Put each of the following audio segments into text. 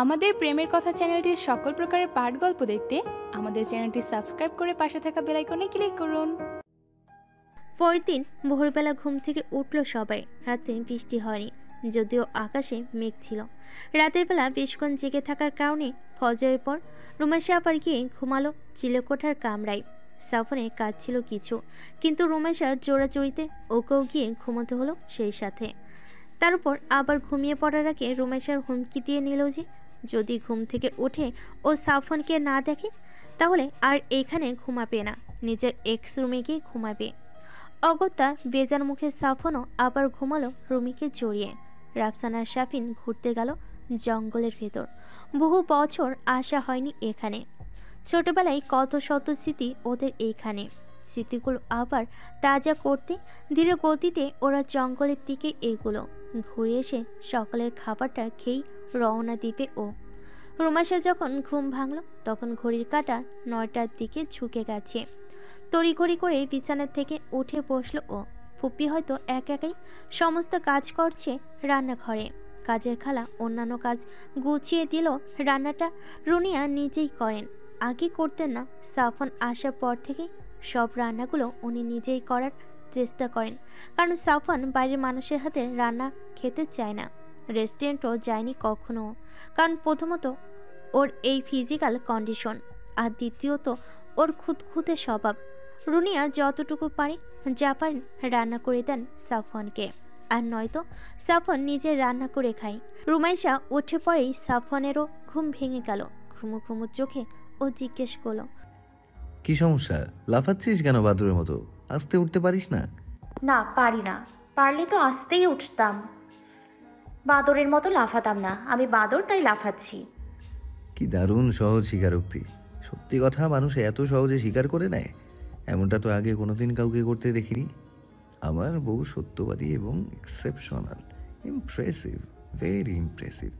আমাদের প্রেমের কথা চ্যানেলটির সকল প্রকারের পাঠ গল্প দেখতে আমাদের চ্যানেলটি সাবস্ক্রাইব করে পাশে থাকা বেল আইকনে ক্লিক করুন। পরের দিন ভোরবেলা ঘুম থেকে উঠল সবাই। রাতে বৃষ্টি হয়নি, যদিও আকাশে মেঘ ছিল। রাতের বেলা বেশক্ষণ জেগে থাকার কারণে ফজরের পর রুমেশা আবার গিয়ে ঘুমালো চিলেকোঠার কামরায়। সাফনের কাজ ছিল কিছু, কিন্তু রুমেশার জোড়াজড়িতে ওকেও গিয়ে ঘুমোতে হলো সেই সাথে। তার উপর আবার ঘুমিয়ে পড়ার আগে রুমেশার হুমকি দিয়ে নিল যে যদি ঘুম থেকে উঠে ও সাফনকে না দেখে তাহলে আর এইখানে ঘুমাবে না, নিজের এক্স রুমে গিয়ে ঘুমাবে। অগত্যা বেজার মুখে সাফনও আবার ঘুমালো রুমিকে জড়িয়ে। রাফসানার শাফিন ঘুরতে গেল জঙ্গলের ভেতর। বহু বছর আসা হয়নি এখানে। ছোটবেলায় কত শত স্মৃতি ওদের এইখানে। স্মৃতিগুলো আবার তাজা করতে ধীরে গতিতে ওরা জঙ্গলের দিকে এগুলো। ঘুরে এসে সকালের খাবারটা খেয়েই রওনা দিবে ও। রুমাশা যখন ঘুম ভাঙল তখন ঘড়ির কাঁটা 9টার দিকে ঝুঁকে গেছে। তড়িঘড়ি করে বিছানা থেকে উঠে বসলো ও। ফুপি হয়তো একাই সমস্ত কাজ করছে রান্নাঘরে। কাজের খালা অন্যান্য কাজ গুছিয়ে দিল, রান্নাটা রুনিয়া নিজেই করেন। আগে করতেন না, সাফন আসার পর থেকে সব রান্নাগুলো উনি নিজেই করার চেষ্টা করেন, কারণ সাফন বাইরের মানুষের হাতে রান্না খেতে চায় না। রেস্টুরেন্টও যায়নি কখনো, কারণ প্রথমত ওর এই ফিজিক্যাল কন্ডিশন, আর দ্বিতীয়ত ওর খুঁতখুঁতে স্বভাব। রুনিয়া যতটুকু পারে যা পারেন রান্না করে দেন সাফওয়ানকে, আর নয়তো সাফওয়ান নিজে রান্না করে খায়। রুমাইশা উঠে পড়েই সাফওয়ানেরও ঘুম ভেঙে গেল। ঘুমো ঘুমো চোখে ও জিজ্ঞেস করলো, কি সমস্যা? লাফাচ্ছিস কেন বাদুরের মতো? আস্তে উঠতে পারিস না? না, পারি না। পারলে তো আস্তেই উঠতাম, বাদরের মতো লাফাতাম না। আমি বাদর, তাই লাফাচ্ছি। কি দারুণ সহজ স্বীকারোক্তি। সত্যি কথা, মানুষ এত সহজে স্বীকার করে নেয় এমনটা তো আগে কোনোদিন কাউকে করতে দেখিনি। আমার বউ সত্যবাদী এবং exceptional. Impressive, very impressive.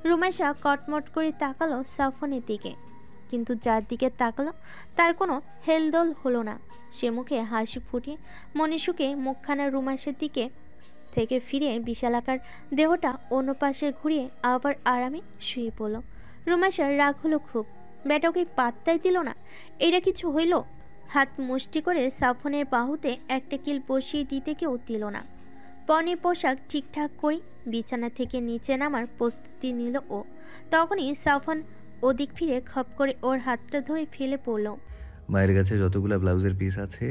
Rumaisha কটমট করে তাকালো সাফওয়ানের দিকে, কিন্তু যার দিকে তাকালো তার কোনো হেলদোল হলো না। সে মুখে হাসি ফুটিয়ে মনে সুখে মুখখানা রুমাইশার দিকে থেকে ফিরে বিশালাকার দেহটা অন্য পাশে ঘুরিয়ে আবার আরামে শুয়ে পড়ল। রুমাইশার রাগ হলো খুব, বেটাকে পাত্তাই দিল না। এটা কিছু হইল? হাত মুষ্টি করে সাফনের বাহুতে একটা কিল বসিয়ে দিতে কেউ দিল না। পরনের পোশাক ঠিকঠাক করে বিছানা থেকে নিচে নামার প্রস্তুতি নিল ও। তখনই সাফন ওদিক ফিরে খপ করে ওর হাতটা ধরে ফেলে পড়ল। মায়ের কাছে যতগুলো ব্লাউজের পিস আছে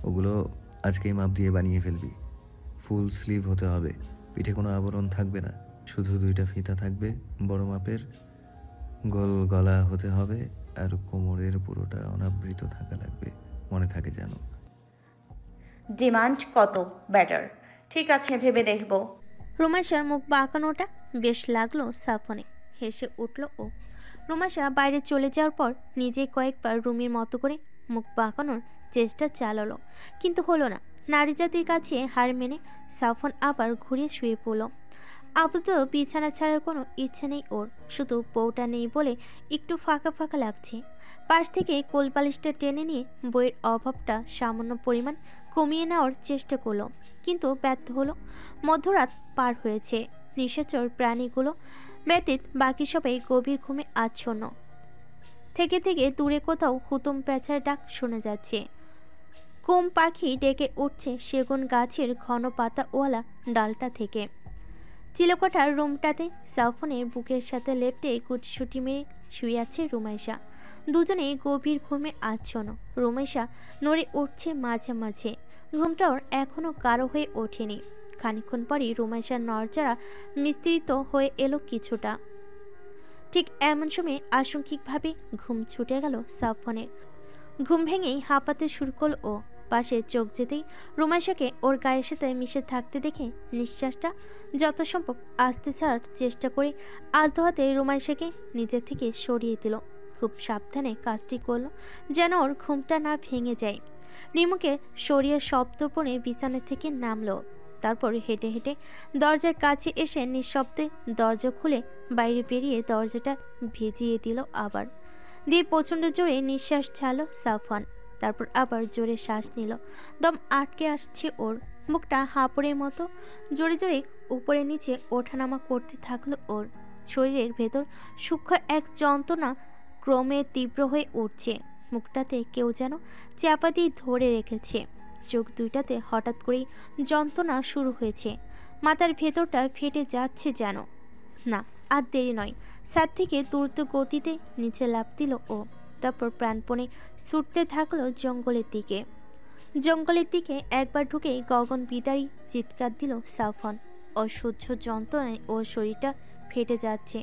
ওগুলো আজকেই মাপ দিয়ে বানিয়ে ফেলবি। ফুল স্লিভ হতে হবে, পিঠে কোনো আবরণ থাকবে না, শুধু 2টা ফিতা থাকবে বড় মাপের। গোল গলা হতে হবে, আর কোমরের পুরোটা অনাবৃত থাকা লাগবে, মনে থাকে যেন। ডিমান্ড কত ব্যাটার? ঠিক আছে, ভেবে দেখব। রুমাইশার মুখ বাঁকানোটা বেশ লাগলো সাফনে। হেসে উঠল ও। রুমাইশা বাইরে চলে যাওয়ার পর নিজেই কয়েকবার রুমির মতো করে মুখ বাঁকানোর চেষ্টা চালালো, কিন্তু হলো না। নারী জাতির কাছে হার মেনে সাফন আবার ঘুরে শুয়ে পড়ল। আপাতত বিছানা ছাড়ার কোনো ইচ্ছে নেই ওর, শুধু বউটা নেই বলে একটু ফাঁকা ফাঁকা লাগছে। পাশ থেকে কোলবালিশটা টেনে নিয়ে বইয়ের অভাবটা সামান্য পরিমাণ কমিয়ে নেওয়ার চেষ্টা করলো, কিন্তু ব্যর্থ হলো। মধ্যরাত পার হয়েছে। নিশাচর প্রাণীগুলো ব্যতীত বাকি সবাই গভীর ঘুমে আচ্ছন্ন। থেকে থেকে দূরে কোথাও হুতুম প্যাঁচার ডাক শোনা যাচ্ছে। কোম পাখি ডেকে উঠছে সেগুন গাছের ঘন পাতাওয়ালা ডালটা থেকে। চিলেকোঠার রুমটাতে সাফনের বুকের সাথে লেপটে গুটসুটি মেরে শুয়ে আছে রুমাইশা। দুজনেই গভীর ঘুমে আচ্ছন্ন। রুমাইশা নড়ে উঠছে মাঝে মাঝে, ঘুমটা ওর এখনো গাঢ় হয়ে ওঠেনি। খানিকক্ষণ পরই রুমাইশার নড়চড়া মিস্ত্রিত হয়ে এলো কিছুটা। ঠিক এমন সময় আংশিকভাবে ঘুম ছুটে গেল সাফনের। ঘুম ভেঙেই হাঁপাতে শুরু করল ও। পাশে চোখ যেতেই রুমাইশাকে ওর গায়ের সাথে মিশে থাকতে দেখে নিঃশ্বাসটা যত সম্ভব আস্তে ছাড়ার চেষ্টা করে আলতো হাতে রুমাইশাকে নিজের থেকে সরিয়ে দিল। খুব সাবধানে কাজটি করলো যেন ওর ঘুমটা না ভেঙে যায়। রিমুকে সরিয়ে শব্দপণে বিছানা থেকে নামলো। তারপর হেঁটে হেঁটে দরজার কাছে এসে নিঃশব্দে দরজা খুলে বাইরে বেরিয়ে দরজাটা ভিজিয়ে দিল আবার। দিয়ে প্রচণ্ড জোরে নিঃশ্বাস ছাড়লো সাফওয়ান। তারপর আবার জোরে শ্বাস নিল। দম আটকে আসছে ওর। মুখটা হাঁপড়ের মতো জোরে জোরে উপরে নিচে ওঠানামা করতে থাকলো ওর। শরীরের ভেতর সূক্ষ্ম এক যন্ত্রণা ক্রমে তীব্র হয়ে উঠছে। মুখটাতে কেউ যেন চাপা দিয়ে ধরে রেখেছে। চোখ দুইটাতে হঠাৎ করেই যন্ত্রণা শুরু হয়েছে। মাথার ভেতরটা ফেটে যাচ্ছে যেন। না, আর দেরি নয়। ছাদ থেকে দ্রুত গতিতে নিচে লাফ দিল ও। তারপর প্রাণপণে ছুটতে থাকলো জঙ্গলের দিকে একবার ঢুকেই গগন বিদারী চিৎকার দিল সাফন। অসহ্য যন্ত্রণায় ওর শরীরটা ফেটে যাচ্ছে,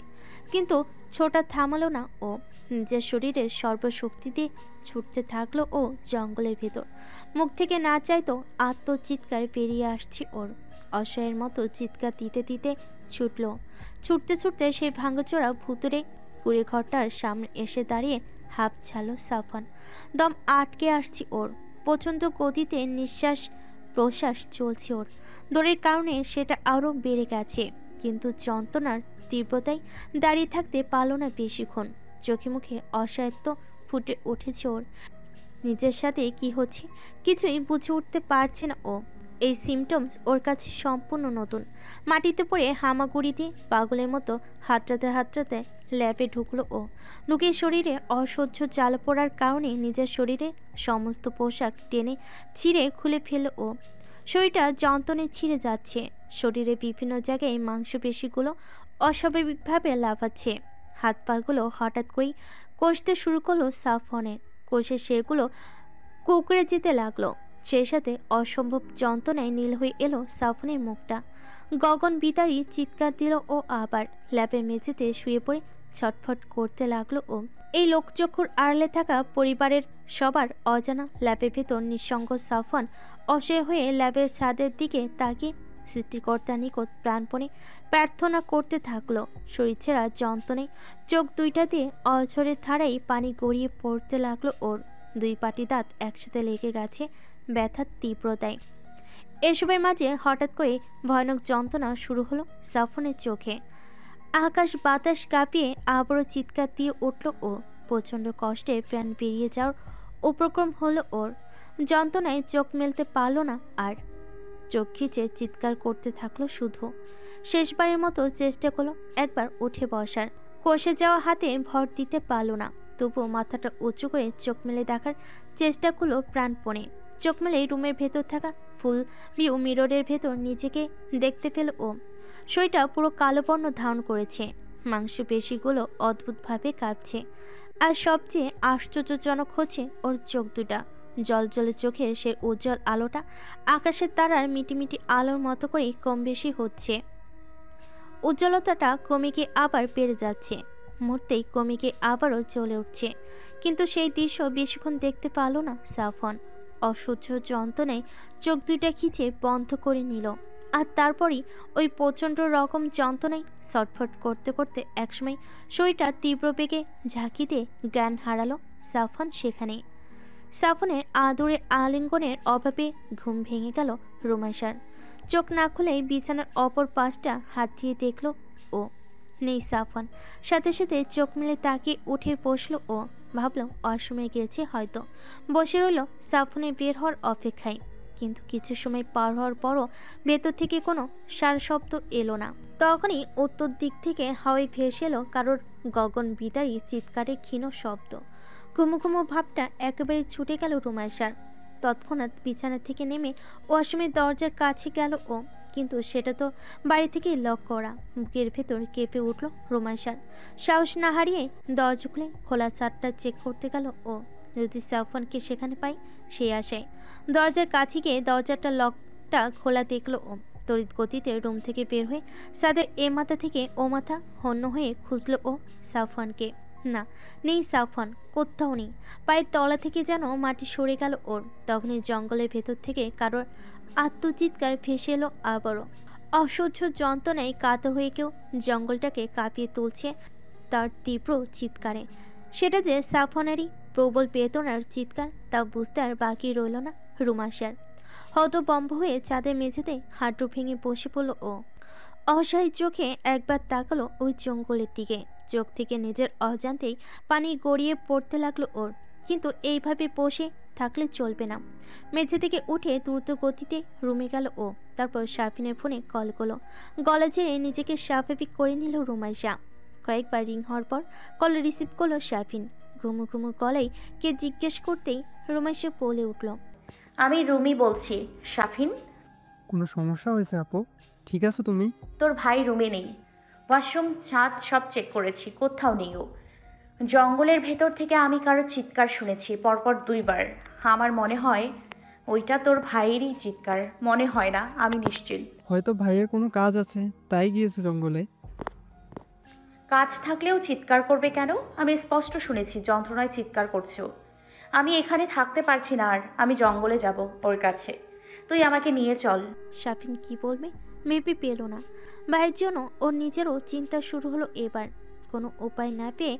কিন্তু ছোটা থামালো না ও। নিজের শরীরের সর্বশক্তি দিয়ে ছুটতে থাকলো ও জঙ্গলের ভেতর। মুখ থেকে না চাইতো আত্মচিৎকার বেরিয়ে আসছে ওর। অসহায়ের মতো চিৎকার দিতে দিতে ছুটতে ছুটতে সেই ভাঙচোরা ভুতুরে কুড়ে ঘরটার সামনে এসে দাঁড়িয়ে হাঁপ ছাড়ল সাফন। দম আটকে আসছে ওর। প্রচণ্ড গতিতে নিঃশ্বাস প্রশ্বাস চলছে ওর। দৌড়ের কারণে সেটা আরও বেড়ে গেছে, কিন্তু যন্ত্রণার তীব্রতায় দাঁড়িয়ে থাকতে পারল না বেশিক্ষণ। চোখে মুখে অসহায়ত্ব ফুটে উঠেছে ওর। নিজের সাথে কি হচ্ছে কিছুই বুঝে উঠতে পারছে না ও। এই সিমটমস ওর কাছে সম্পূর্ণ নতুন। মাটিতে পড়ে হামাগুড়ি দিয়ে পাগলের মতো হাতড়াতে ল্যাবে ঢুকলো ও। ঢুকে শরীরে অসহ্য জ্বালা পড়ার কারণে নিজের শরীরে সমস্ত পোশাক টেনে ছিঁড়ে খুলে ফেলল ও। শরীরটা যন্ত্রণায় ছিঁড়ে যাচ্ছে। শরীরে বিভিন্ন জায়গায় মাংসপেশিগুলো অস্বাভাবিকভাবে লাফাচ্ছে। হাত পাগুলো হঠাৎ করেই কষতে শুরু করলো সাফনের। কষে সেগুলো কুঁকড়ে যেতে লাগলো। সেই সাথে অসম্ভব যন্ত্রণায় নীল হয়ে এলো সাফনের মুখটা। গগন বিদারী চিৎকার দিল ও আবার ল্যাবের মেঝেতে শুয়ে পড়ে ছটফট করতে লাগলো ও। এই লোকচক্ষুর আড়ালে থাকা পরিবারের সবার অজানা ল্যাবের ভেতর নিঃসঙ্গ সাফন অসহায় হয়ে ল্যাবের ছাদের দিকে তাকিয়ে সৃষ্টিকর্তার নিকট প্রাণপণে প্রার্থনা করতে থাকলো। শরীর ছেঁড়া যন্ত্রণায় চোখ দুইটা দিয়ে অঝরের ধারায় পানি গড়িয়ে পড়তে লাগলো ওর। দুই পাটি দাঁত একসাথে লেগে গেছে ব্যথার তীব্রতায়। এসবের মাঝে হঠাৎ করে ভয়ানক যন্ত্রণা শুরু হলো সাফনের চোখে। আকাশ বাতাস কাঁপিয়ে আবারও চিৎকার দিয়ে উঠল ও। প্রচণ্ড কষ্টে প্রাণ বেরিয়ে যাওয়ার উপক্রম হলো ওর। যন্ত্রণায় চোখ মেলতে পারল না আর। চোখ খিচে চিৎকার করতে থাকলো শুধু। শেষবারের মতো চেষ্টা করলো একবার উঠে বসার। কষে যাওয়া হাতে ভর দিতে পারল না, তবুও মাথাটা উঁচু করে চোখ মেলে দেখার চেষ্টা করলো প্রাণপণে। চোখ মেলে রুমের ভেতর থাকা ফুল ভিউ মিররের ভেতর নিজেকে দেখতে পেল ও। শরীরটা পুরো কালো বর্ণ ধারণ করেছে। মাংসপেশিগুলো অদ্ভুতভাবে কাঁপছে। আর সবচেয়ে আশ্চর্যজনক হচ্ছে ওর চোখ দুটা। জলজলে চোখে সে উজ্জ্বল আলোটা আকাশের তারার মিটিমিটি আলোর মতো করেই কম বেশি হচ্ছে। উজ্জ্বলতাটা কমে গিয়ে আবার বেড়ে যাচ্ছে, মুহূর্তেই কমে গিয়ে আবারও জ্বলে উঠছে। কিন্তু সেই দৃশ্য বেশিক্ষণ দেখতে পেল না সাফন। অসহ্য যন্ত্রণায় চোখ দুইটা খিচে বন্ধ করে নিল। আর তারপরই ওই প্রচণ্ড রকম যন্ত্রণায় ছটফট করতে করতে একসময় শরীরটা তীব্র বেগে ঝাঁকি দিয়ে জ্ঞান হারালো সাফন সেখানে। সাফনের আদরে আলিঙ্গনের অভাবে ঘুম ভেঙে গেল রুমাইশার। চোখ না খুলেই বিছানার অপর পাশটা হাতিয়ে দেখল ও। নেই সাফন। সাথে সাথে চোখ মেলে তাকিয়ে উঠে বসল ও। ভাবল অসময়ে গিয়েছে হয়তো। বসে রইল সাফনের বের হওয়ার অপেক্ষায়। কিন্তু কিছু সময় পার হওয়ার পরও ভেতর থেকে কোনো সারা শব্দ এলো না। তখনই উত্তর দিক থেকে হাওয়ায় ভেসে এলো কারোর গগন বিদারী চিৎকারে ক্ষীণ শব্দ। ঘুমু ঘুমু ভাবটা একেবারে ছুটে গেল রুমাইশার। তৎক্ষণাৎ বিছানা থেকে নেমে অসময়ে দরজার কাছে গেল ও। কিন্তু সেটা তো বাড়ি থেকেই লক করা। বুকের ভেতর কেঁপে উঠল রুমাইশার। সাহস না হারিয়ে দরজা খুলে খোলা ছাদটা চেক করতে গেল ও। যদি সাফনকে সেখানে পাই সেই আশায় দরজার কাছে গিয়ে দরজাটা লকটা খোলা দেখল ও। তড়িৎ গতিতে রুম থেকে বের হয়ে ছাদের এ মাথা থেকে ও মাথা হন্য হয়ে খুঁজল ও সাফনকে। না, নেই সাফন, কোথাও নেই। পায়ের তলা থেকে যেন মাটি সরে গেল ওর। তখনই জঙ্গলের ভেতর থেকে কারোর আত্মচিৎকার ভেসে এলো আবারও। অসহ্য যন্ত্রণায় কাতর হয়ে কেউ জঙ্গলটাকে কাঁপিয়ে তুলছে তার তীব্র চিৎকারে। সেটা যে সাফনেরই প্রবল বেদনার চিৎকার তা বুঝতে আর বাকি রইল না রুমাইশার। হতবম্ব হয়ে চাঁদের মেঝেতে হাঁটু ভেঙে বসে পড়ল ও। অসহায় চোখে একবার তাকালো ওই জঙ্গলের দিকে। চোখ থেকে নিজের অজান্তেই পানি গড়িয়ে পড়তে লাগলো ওর। কিন্তু এইভাবে বসে থাকলে চলবে না। মেঝে থেকে উঠে দ্রুত গতিতে রুমে গেল ও। তারপর সাফিনের ফোনে কল করলো। গলা ঝেড়ে নিজেকে স্বাভাবিক করে নিল রুমাইশা। কয়েকবার রিং হওয়ার পর কল রিসিভ করলো শাফিন। ঘুমু ঘুমু গলায় কে জিজ্ঞেস করতেই রুমাইশা বলে উঠল, আমি রুমি বলছি। শাফিন, কোনো সমস্যা হয়েছে আপু? ঠিক আছো তুমি? তোর ভাই রুমে নেই। ওয়াশরুম, ছাদ সব চেক করেছি, কোথাও নেই ও। জঙ্গলের ভেতর থেকে আমি কারো চিৎকার শুনেছি পরপর 2বার। আমার মনে হয় ওইটা তোর ভাইয়েরই চিৎকার। মনে হয় না, আমি নিশ্চিত। হয়তো ভাইয়ের কোনো কাজ আছে, তাই গিয়েছে জঙ্গলে। কাজ থাকলেও চিৎকার করবে কেন? আমি স্পষ্ট শুনেছি যন্ত্রণায় চিৎকার করছো। আমি এখানে থাকতে পারছি না আর, আমি জঙ্গলে যাব ওর কাছে। তুই আমাকে নিয়ে চল। শাফিন কি বলবে মেপে পেল না। ভাইয়ের জন্য ওর নিজেরও চিন্তা শুরু হলো এবার। কোনো উপায় না পেয়ে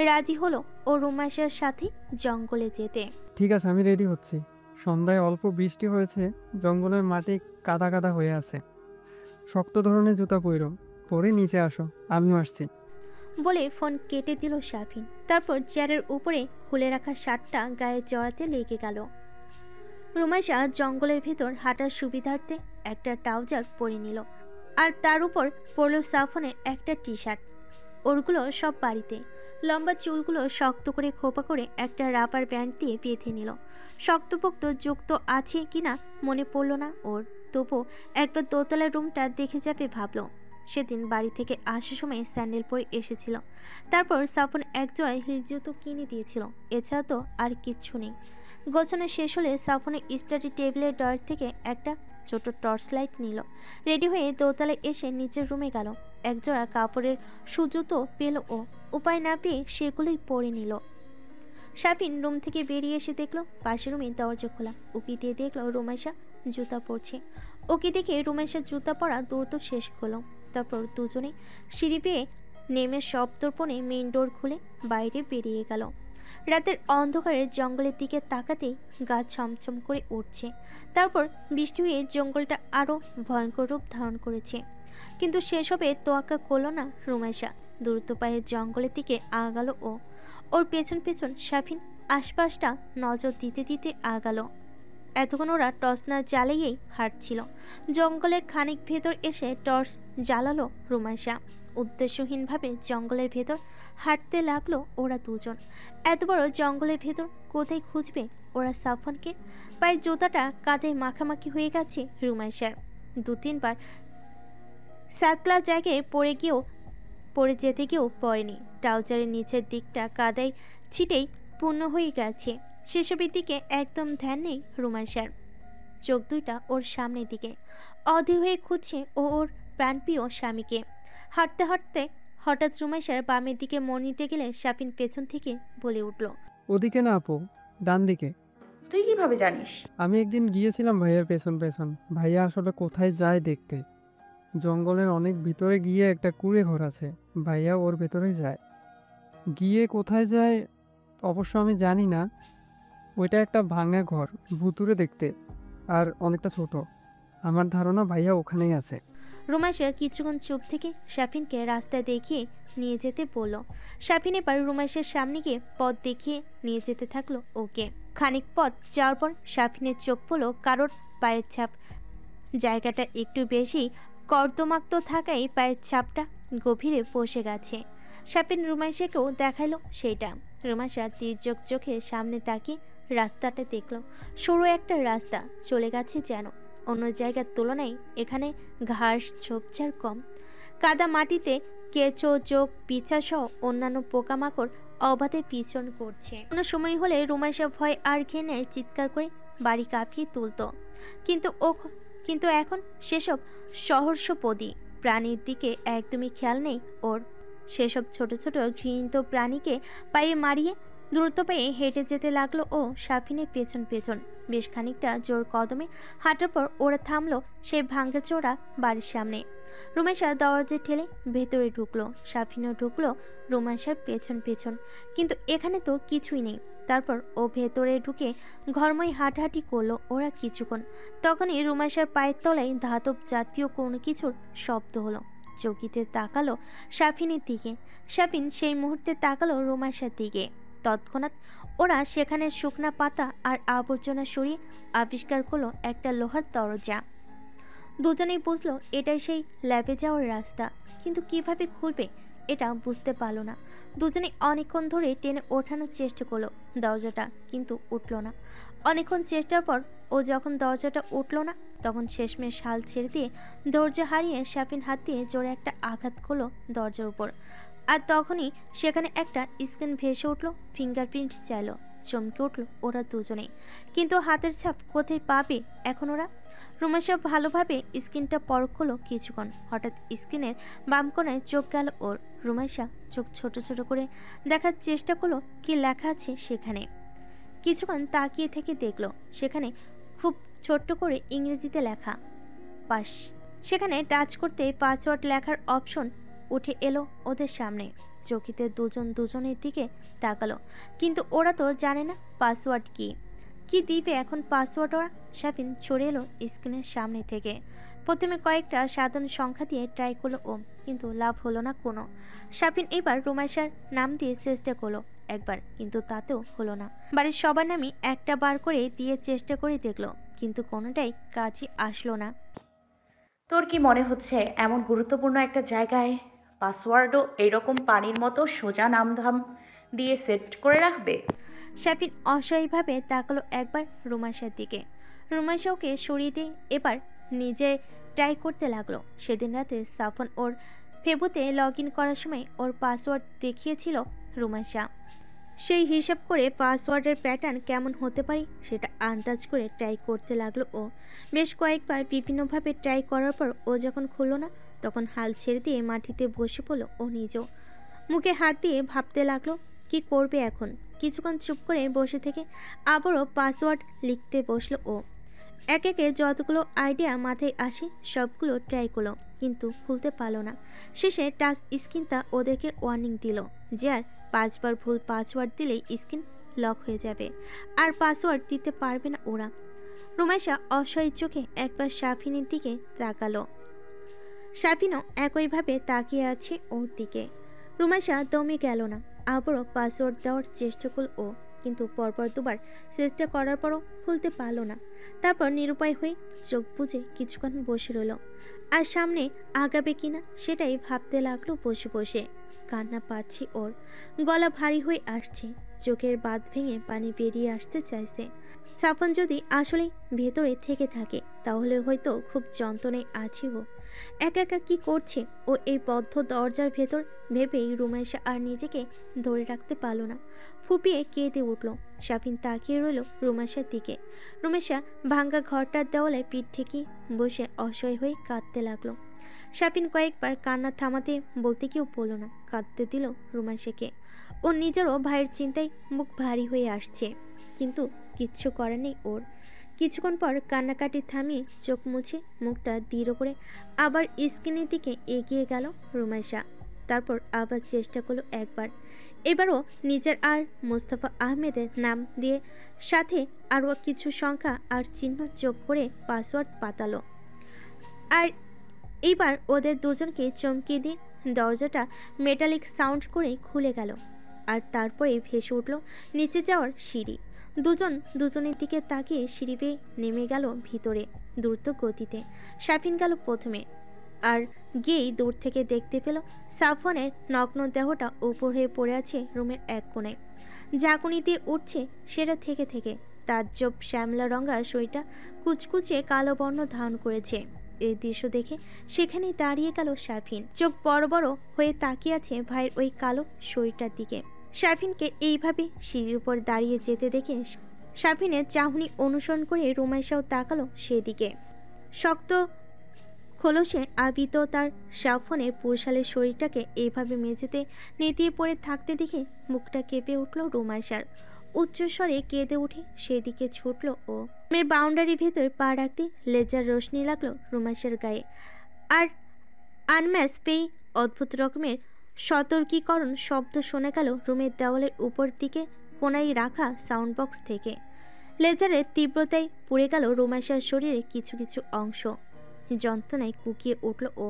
রাজি হলো ও রুমাইশার সাথে জঙ্গলে যেতে। ঠিক আছে, আমি রেডি হচ্ছি। সন্ধ্যায় অল্প বৃষ্টি হয়েছে, জঙ্গলের মাটি কাদা কাদা হয়ে আছে। শক্ত ধরনের জুতা পরো, পরে নিচে আসো, আমিও আসছি। বলে ফোন কেটে দিল শাফিন। তারপর চেয়ারের উপরে খুলে রাখা শার্টটা গায়ে জড়াতে লেগে গেল। রুমাইশা জঙ্গলের ভেতর হাঁটার সুবিধার্থে একটা ট্রাউজার পরে নিল, আর তার উপর পরল সাফনের একটা টি শার্ট। ওরগুলো সব বাড়িতে। লম্বা চুলগুলো শক্ত করে খোপা করে একটা রাবার ব্যান্ড দিয়ে বেঁধে নিল। শক্তপোক্ত যুক্ত আছে কিনা মনে পড়ল না ওর, তবু একবার দোতলার রুমটা দেখে যাবে ভাবলো। সেদিন বাড়ি থেকে আসার সময় স্যান্ডেল পরে এসেছিল। তারপর সাফন একজোড়া হিল জুতো কিনে দিয়েছিল। এছাড়া তো আর কিচ্ছু নেই। গোছানো শেষ হলে সাফনের স্টাডি টেবিলের ড্রয়ার থেকে একটা ছোট টর্চ লাইট নিল। রেডি হয়ে দোতলায় এসে নিচের রুমে গেল। একজোড়া কাপড়ের সুজুতো পেল ও, উপায় না পেয়ে সেগুলোই পরে নিল। শাফিন রুম থেকে বেরিয়ে এসে দেখলো পাশের রুমে দরজা খোলা। উকি দিয়ে দেখলো রুমাইশা জুতা পরছে। ওকে দেখে রুমাইশা জুতা পরা দ্রুত শেষ করলো। তারপর দুজনে সিঁড়ি বেয়ে নেমে সপ্তর্পণে মেইন ডোর খুলে বাইরে বেরিয়ে গেল। রাতের অন্ধকারে জঙ্গলের দিকে তাকাতেই গা ছমছম করে উঠছে। তারপর বৃষ্টি হয়ে জঙ্গলটা আরও ভয়ঙ্কর রূপ ধারণ করেছে। কিন্তু সেসবে তোয়াক্কা করল না রুমাইশা। দ্রুত পায়ে জঙ্গলের দিকে আগালো ও। ওর পেছন পেছন শাফিন আশপাশটা নজর দিতে দিতে আগালো। এতক্ষণ ওরা টর্চ না জ্বালিয়েই হাঁটছিল। জঙ্গলের খানিক ভেতর এসে টর্চ জ্বালালো রুমাইশা। উদ্দেশ্যহীনভাবে জঙ্গলের ভেতর হাঁটতে লাগলো ওরা দুজন। এত বড় জঙ্গলের ভেতর কোথায় খুঁজবে ওরা সাফনকে? পায়ের জুতাটা কাঁধে মাখামাখি হয়ে গেছে রুমাইশার। 2-3বার সাতলা জায়গায় পড়ে যেতে গিয়েও পড়েনি। ট্রাউজারের নিচের দিকটা কাদায় ছিটেই পূর্ণ হয়ে গেছে। সেসবের দিকে একদম ধ্যান নেই রুমাইশার। চোখ দুইটা ওর সামনের দিকে, অধীর হয়ে খুঁজছে ও ওর প্রাণপ্রিয় স্বামীকে। হাঁটতে হাঁটতে হঠাৎ রুমাইশার বামের দিকে মন নিতে গেলে শাফিন পেছন থেকে বলে উঠল, ওদিকে না আপু, ডান দিকে। তুই কিভাবে জানিস? আমি একদিন গিয়েছিলাম ভাইয়ার পেছন পেছন। ভাইয়া আসলে কোথায় যায় দেখতে। জঙ্গলের অনেক ভিতরে গিয়ে একটা কুঁড়ে ঘর আছে, ভাইয়া ওর ভেতরেই যায়। গিয়ে কোথায় যায় অবশ্য আমি জানি না। ওইটা একটা ভাঙা ঘর, ভুতুরে দেখতে, আর অনেকটা ছোট। আমার ধারণা ভাইয়া ওখানেই আছে। রুমাইশা কিছুক্ষণ চুপ থেকে শাফিনকে রাস্তায় দেখিয়ে নিয়ে যেতে বলল। শাফিন এবার রুমাইশার সামনে গিয়ে পথ দেখিয়ে নিয়ে যেতে থাকলো ওকে। খানিক পথ যাওয়ার পর শাফিনের চোখ পড়ল কারোর পায়ের ছাপ। জায়গাটা একটু বেশি কর্দমাক্ত থাকায় পায়ের ছাপটা গভীরে বসে গেছে। শাফিন রুমাইশাকেও দেখাইলো সেইটা। রুমাইশা তির্যক চোখে সামনে তাকিয়ে রাস্তাটা দেখলো। সরু একটা রাস্তা চলে গেছে যেন। অন্য জায়গার তুলনায় এখানে ঘাস ঝোপঝাড় কম। কাদা মাটিতে কেঁচো, জোক, পিঁচা সহ অন্যান্য পোকামাকড় অবাধে পিছন করছে। কোনো সময় হলে রুমাইশা ভয় আর ঘেন্নায় চিৎকার করে বাড়ি কাঁপিয়ে তুলত। কিন্তু এখন সেসব সহর্ষপদী প্রাণীর দিকে একদমই খেয়াল নেই ওর। সেসব ছোট ছোট ঘৃণিত প্রাণীকে পায়ে মারিয়ে দ্রুত পায়ে হেঁটে যেতে লাগলো ও শাফিনের পেছন পেছন। বেশ খানিকটা জোর কদমে হাঁটার পর ওরা থামলো সেই ভাঙ্গাচোরা বাড়ির সামনে। রুমাইশা দরজা ঠেলে ভেতরে ঢুকলো। শাফিনও ঢুকলো রুমাইশার পেছন পেছন। কিন্তু এখানে তো কিছুই নেই। তারপর ও ভেতরে ঢুকে ঘরময় হাঁটাহাঁটি করলো ওরা কিছুক্ষণ। তখনই রুমাইশার পায়ের তলায় ধাতব জাতীয় কোনো কিছুর শব্দ হলো। চকিতে তাকালো শাফিনের দিকে। শাফিন সেই মুহূর্তে তাকালো রুমাইশার দিকে। তৎক্ষণাৎ ওরা সেখানে শুকনা পাতা আর আবর্জনা সরিয়ে আবিষ্কার করলো একটা লোহার দরজা। দুজনেই বুঝলো এটাই সেই ল্যাবে যাওয়ার রাস্তা। কিন্তু কিভাবে খুলবে এটা বুঝতে পারল না। দুজনে অনেকক্ষণ ধরে টেনে ওঠানোর চেষ্টা করলো দরজাটা, কিন্তু উঠল না। অনেকক্ষণ চেষ্টার পর ও যখন দরজাটা উঠল না, তখন শেষমেশ হাল ছেড়ে দিয়ে ধৈর্য হারিয়ে শাফিন হাত দিয়ে জোরে একটা আঘাত করলো দরজার উপর। আর তখনই সেখানে একটা স্ক্রিন ভেসে উঠল। ফিঙ্গারপ্রিন্ট চাইলো। চমকে উঠল ওরা দুজনেই, কিন্তু হাতের ছাপ কোথায় পাবে এখন ওরা? রুমেশা ভালোভাবে স্ক্রিনটা পরখ করলো কিছুক্ষণ। হঠাৎ স্ক্রিনের বাম কোণায় চোখ গেল ওর। রুমেশা চোখ ছোট ছোট করে দেখার চেষ্টা করলো কি লেখা আছে সেখানে। কিছুক্ষণ তাকিয়ে থেকে দেখলো সেখানে খুব ছোট্ট করে ইংরেজিতে লেখা পাস। সেখানে টাচ করতে পাসওয়ার্ড লেখার অপশন উঠে এলো ওদের সামনে। চকিতে দুজন দুজনের দিকে তাকালো, কিন্তু ওরা তো জানে না পাসওয়ার্ড কি। কি দিবে এখন পাসওয়ার্ড ওরা? শাফিন চড়ে এলো স্ক্রিনের সামনে থেকে। প্রথমে কয়েকটা সাধারণ সংখ্যা দিয়ে ট্রাই করলো ও, কিন্তু লাভ হলো না কোনো। শাফিন এবার রুমাইশার নাম দিয়ে চেষ্টা করলো একবার, কিন্তু তাতেও হলো না। বাড়ির সবার নামই একটা বার করে দিয়ে চেষ্টা করে দেখলো, কিন্তু কোনোটাই কাজে আসলো না। তোর কি মনে হচ্ছে এমন গুরুত্বপূর্ণ একটা জায়গায় পাসওয়ার্ডও এরকম পানির মতো সোজা নামধাম দিয়ে সেট করে রাখবে? শাফিন অসহায়ভাবে তাকালো একবার রুমাইশার দিকে। রুমাইশা ওকে সরিয়ে দিয়ে এবার নিজে ট্রাই করতে লাগলো। সেদিন রাতে সাফন ওর ফেবুতে লগ ইন করার সময় ওর পাসওয়ার্ড দেখিয়েছিল রুমাইশা। সেই হিসাব করে পাসওয়ার্ডের প্যাটার্ন কেমন হতে পারে সেটা আন্দাজ করে ট্রাই করতে লাগলো ও। বেশ কয়েকবার বিভিন্নভাবে ট্রাই করার পর ও যখন খুললো না, তখন হাল ছেড়ে দিয়ে মাটিতে বসে পড়লো ও নিজেও। মুখে হাত দিয়ে ভাবতে লাগলো কি করবে এখন। কিছুক্ষণ চুপ করে বসে থেকে আবারও পাসওয়ার্ড লিখতে বসলো ও। এক একে যতগুলো আইডিয়া মাথায় আসে সবগুলো ট্রাই করলো, কিন্তু খুলতে পারলো না। শেষে টাচ স্ক্রিনটা ওদেরকে ওয়ার্নিং দিল যে আর 5 বার ভুল পাসওয়ার্ড দিলেই স্ক্রিন লক হয়ে যাবে, আর পাসওয়ার্ড দিতে পারবে না ওরা। রুমাইশা অসহায় চোখে একবার শাফিনের দিকে তাকালো। শাফিনও একইভাবে তাকিয়ে আছে ওর দিকে। রুমাইশা দমে গেল না। আবারও পাসওয়ার্ড দেওয়ার চেষ্টা করল ও, কিন্তু পরপর দুবার চেষ্টা করার পরও খুলতে পারল না। তারপর নিরুপায় হয়ে চোখ বুজে কিছুক্ষণ বসে রইল, আর সামনে আগাবে কিনা সেটাই ভাবতে লাগলো বসে বসে। কান্না পাচ্ছে ওর, গলা ভারী হয়ে আসছে, চোখের বাঁধ ভেঙে পানি বেরিয়ে আসতে চাইছে। সাফন যদি আসলে ভেতরে থেকে থাকে তাহলে হয়তো খুব যন্ত্রণায় আছে ও। একা একা কি করছে ও এই বদ্ধ দরজার ভেতর ভেবেই রুমাইশা আর নিজেকে ধরে রাখতে পারল না। ফুপিয়ে কেঁদে উঠল। শাফিন তাকিয়ে রইল রুমাইশার দিকে। রুমাইশা ভাঙ্গা ঘরটার দেওয়ালে পিঠ ঠেকিয়ে বসে অসহায় হয়ে কাঁদতে লাগলো। শাফিন কয়েকবার কান্না থামাতে বলতে কেউ বলল না, কাঁদতে দিল রুমাইশাকে। ও নিজেরও ভাইয়ের চিন্তায় মুখ ভারী হয়ে আসছে, কিন্তু কিচ্ছু করার নেই ওর। কিছুক্ষণ পর কান্নাকাটি থামিয়ে চোখ মুছে মুখটা দৃঢ় করে আবার স্ক্রিনের দিকে এগিয়ে গেল রুমাইশা। তারপর আবার চেষ্টা করলো একবার। এবারও নিজের আর মোস্তফা আহমেদের নাম দিয়ে সাথে আরও কিছু সংখ্যা আর চিহ্ন যোগ করে পাসওয়ার্ড পাতালো। আর এইবার ওদের দুজনকে চমকিয়ে দিয়ে দরজাটা মেটালিক সাউন্ড করে খুলে গেল। আর তারপরে ভেসে উঠল নিচে যাওয়ার সিঁড়ি। দুজন দুজনের দিকে তাকিয়ে সিঁড়ি বেয়ে নেমে গেল ভিতরে দ্রুত গতিতে। শাফিন গেল প্রথমে, আর গিয়েই দূর থেকে দেখতে পেল সাফনের নগ্ন দেহটা উপর হয়ে পড়ে আছে রুমের এক কোণে। ঝাঁকুনি দিয়ে উঠছে সেটা থেকে থেকে। তাজ্জব শ্যামলা রঙা শরীরটা কুচকুচে কালো বর্ণ ধারণ করেছে। এই দৃশ্য দেখে সেখানেই দাঁড়িয়ে গেল শাফিন। চোখ বড় বড় হয়ে তাকিয়ে আছে ভাইয়ের ওই কালো শরীরটার দিকে। শাফিনকে এইভাবে সিঁড়ির উপর দাঁড়িয়ে যেতে দেখে শাফিনের চাহনি অনুসরণ করে রুমাইশাও তাকালো সেদিকে। শক্ত খোলসে আবৃত তার সাফনের পুরশালের শরীরটাকে এইভাবে মেঝেতে নেতিয়ে পড়ে থাকতে দেখে মুখটা কেঁপে উঠল রুমাইশার। উচ্চস্বরে কেঁদে উঠে সেদিকে ছুটল ও। রুমের বাউন্ডারি ভেতর পা রাখতে লেজার রোশনি লাগলো রুমাইশার গায়ে। আর আনম্যাচ পেয়ে অদ্ভুত রকমের সতর্কীকরণ শব্দ শোনা গেল রুমের দেওয়ালের উপর দিকে কোনায় রাখা সাউন্ড বক্স থেকে। লেজারের তীব্রতায় পুড়ে গেল রুমাইশার শরীরে কিছু কিছু অংশ। যন্ত্রণায় কুকিয়ে উঠল ও,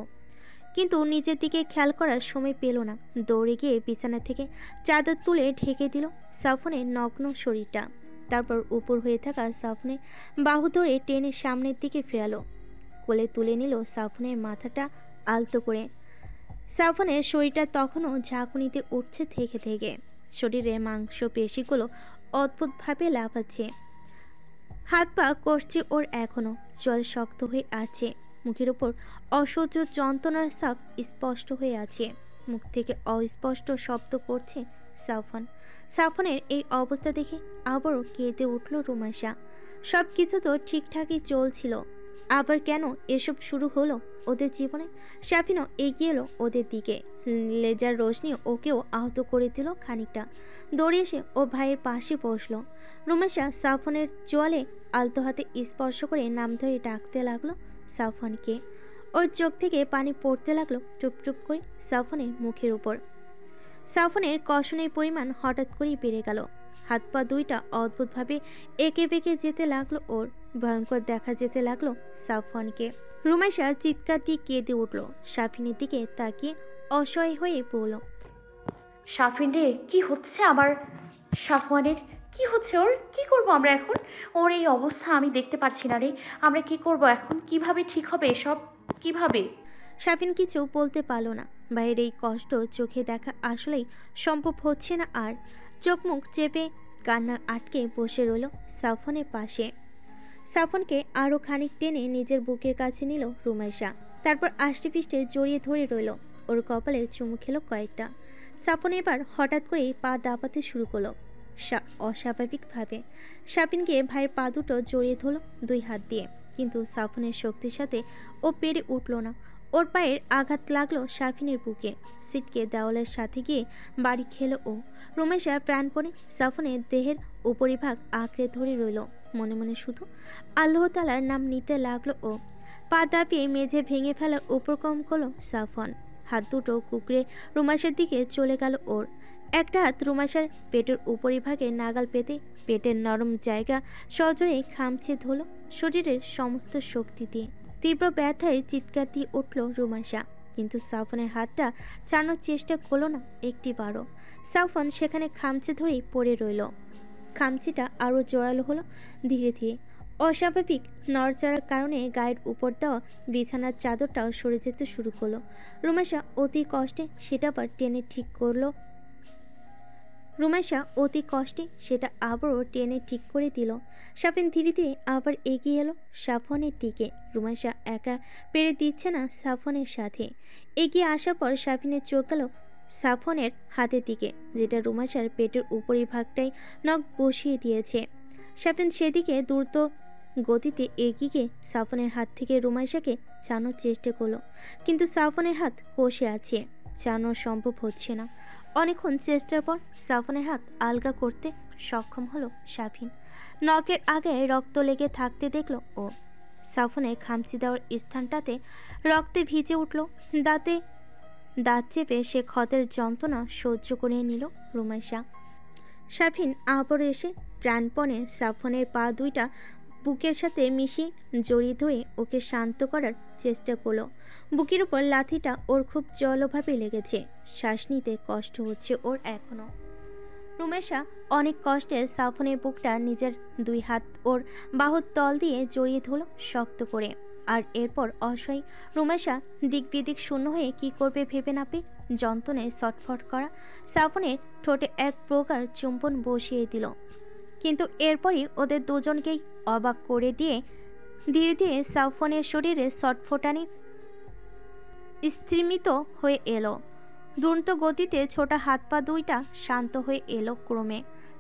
কিন্তু নিজের দিকে খেয়াল করার সময় পেল না। দৌড়ে গিয়ে বিছানা থেকে চাদর তুলে ঢেকে দিল সাফনের নগ্ন শরীরটা। তারপর উপর হয়ে থাকা সাফনের বাহু ধরে টেনে সামনের দিকে ফেরালো। কোলে তুলে নিল সাফনের মাথাটা আলতো করে। সাফনের শরীরটা তখনও ঝাঁকুনিতে উঠছে থেকে থেকে। শরীরে মাংস পেশিগুলো অদ্ভুতভাবে লাফাচ্ছে। হাত পা করছে ওর এখনো। জল শক্ত হয়ে আছে। মুখের উপর অসহ্য যন্ত্রণার ছাপ স্পষ্ট হয়ে আছে। মুখ থেকে অস্পষ্ট শব্দ করছে সাফন। সাফনের এই অবস্থা দেখে আবারও কেঁদে উঠল রুমাইশা। সব কিছু তো ঠিকঠাকই চলছিল, আবার কেন এসব শুরু হলো ওদের জীবনে? সাফিনও এগিয়ে এলো ওদের দিকে। লেজার রোশনি ওকেও আহত করে দিল খানিকটা। দৌড়ে এসে ও ভাইয়ের পাশে বসলো। রুমাইশা সাফনের চোয়ালে আলতো হাতে স্পর্শ করে নাম ধরে ডাকতে লাগলো সাফনকে। ওর চোখ থেকে পানি পড়তে লাগলো টুপটুপ করে সাফনের মুখের উপর। সাফনের কষণের পরিমাণ হঠাৎ করেই বেড়ে গেল। হাত পা দুইটা অদ্ভুতভাবে এঁকে বেঁকে যেতে লাগলো ওর। ভয়ঙ্কর দেখা যেতে লাগলো সাফনকে। রুমাইশা চিৎকার দিয়ে কেঁদে উঠল। সাফিনের দিকে তাকিয়ে অসহায় হয়ে পড়ল। সাফিন রে, কি হচ্ছে আমার সাফওয়ানের? কি হচ্ছে ওর? কি করব আমরা এখন? ওর এই অবস্থা আমি দেখতে পারছি না রে। আমরা কি করব এখন? কিভাবে ঠিক হবে এসব? কিভাবে? সাফিন কিছু বলতে পারল না। বাইরের এই কষ্ট চোখে দেখা আসলেই সম্ভব হচ্ছে না আর। চোখ মুখ চেপে কান্না আটকে বসে রইল সাফনের পাশে। সাফনকে আরও খানিক টেনে নিজের বুকের কাছে নিল রুমাইশা। তারপর আষ্টে পিষ্টে জড়িয়ে ধরে রইল। ওর কপালে চুমু খেলো কয়েকটা। সাফন এবার হঠাৎ করেই পা দাপাতে শুরু করলো অস্বাভাবিকভাবে। সাফিনকে ভাইয়ের পা দুটো জড়িয়ে ধরল দুই হাত দিয়ে, কিন্তু সাফনের শক্তির সাথে ও পেরে উঠল না। ওর পায়ের আঘাত লাগলো সাফিনের বুকে। সিটকে দেওয়ালের সাথে গিয়ে বাড়ি খেলো ও। রুমেশা প্রাণপণে সাফনের দেহের উপরিভাগ আঁকড়ে ধরে রইল। মনে মনে শুধু আল্লাহ তাআলার নাম নিতে লাগলো ও। পা দাপিয়ে মেঝে ভেঙে ফেলার উপক্রম করলো সাফন। হাত দুটো কুকড়ে রুমাইশার দিকে চলে গেল ওর। একটা হাত রুমাইশার পেটের উপরিভাগে নাগাল পেতে পেটের নরম জায়গা সজোরে খামচে ধরল শরীরের সমস্ত শক্তি দিয়ে। তীব্র ব্যথায় চিৎকার দিয়ে উঠল রুমাইশা, কিন্তু সাফনের হাতটা ছাড়ানোর চেষ্টা করলো না একটিবারও। সাফন সেখানে খামচে ধরেই পড়ে রইল। খামচিটা আরও জোরালো হলো ধীরে ধীরে। অস্বাভাবিক নড়চড়ার কারণে গায়ের উপর দেওয়া বিছানার চাদরটাও সরে যেতে শুরু করলো। রুমাইশা অতি কষ্টে সেটা আবার টেনে ঠিক করলো। সেটা আবারও টেনে ঠিক করে দিল। সাফিন ধীরে ধীরে আবার এগিয়ে এলো সাফনের দিকে। রুমাইশা একা পেরে দিচ্ছে না সাফনের সাথে। এগিয়ে আসার পর সাফিনের চোখ গেল সাফনের হাতের দিকে, যেটা রুমাইশার পেটের উপরিভাগটাই নখ বসিয়ে দিয়েছে। সাফিন সেদিকে দ্রুত গতিতে এগিয়ে গিয়ে সাফনের হাত থেকে রুমাইশাকে ছাড়ানোর চেষ্টা করলো, কিন্তু সাফনের হাত কষে আছে, ছাড়ানো সম্ভব হচ্ছে না। অনেকক্ষণ চেষ্টার পর সাফনের হাত আলগা করতে সক্ষম হলো সাফিন। নখের আগে রক্ত লেগে থাকতে দেখলো ও। সাফনের খামচি দেওয়ার স্থানটাতে রক্তে ভিজে উঠল। দাঁত চেপে সে ক্ষতের যন্ত্রণা সহ্য করে নিল রুমাইশা। সাফিন আবারও এসে প্রাণপণে সাফনের পা দুইটা বুকের সাথে মিশিয়ে জড়িয়ে ধরে ওকে শান্ত করার চেষ্টা করলো। বুকের উপর লাথিটা ওর খুব জলভাবে লেগেছে। শ্বাস নিতে কষ্ট হচ্ছে ওর এখনো। রুমেশা অনেক কষ্টে সাফনের বুকটা নিজের দুই হাত ওর বাহুর তল দিয়ে জড়িয়ে ধরল শক্ত করে। আর এরপর অসহায় রুমেশা দিক বিদিক শূন্য হয়ে কি করবে ভেবে না পেয়ে যন্ত্রণায় ছটফট করা সাফনের ঠোঁটে এক প্রকার চুম্বন বসিয়ে দিল। কিন্তু এরপরই ওদের দুজনকেই অবাক করে দিয়ে ধীরে ধীরে সাফনের শরীরে ছটফটানি স্তিমিত হয়ে এলো। দ্রুত গতিতে ছোটা হাত পা দুইটা শান্ত হয়ে এলো ক্রমে।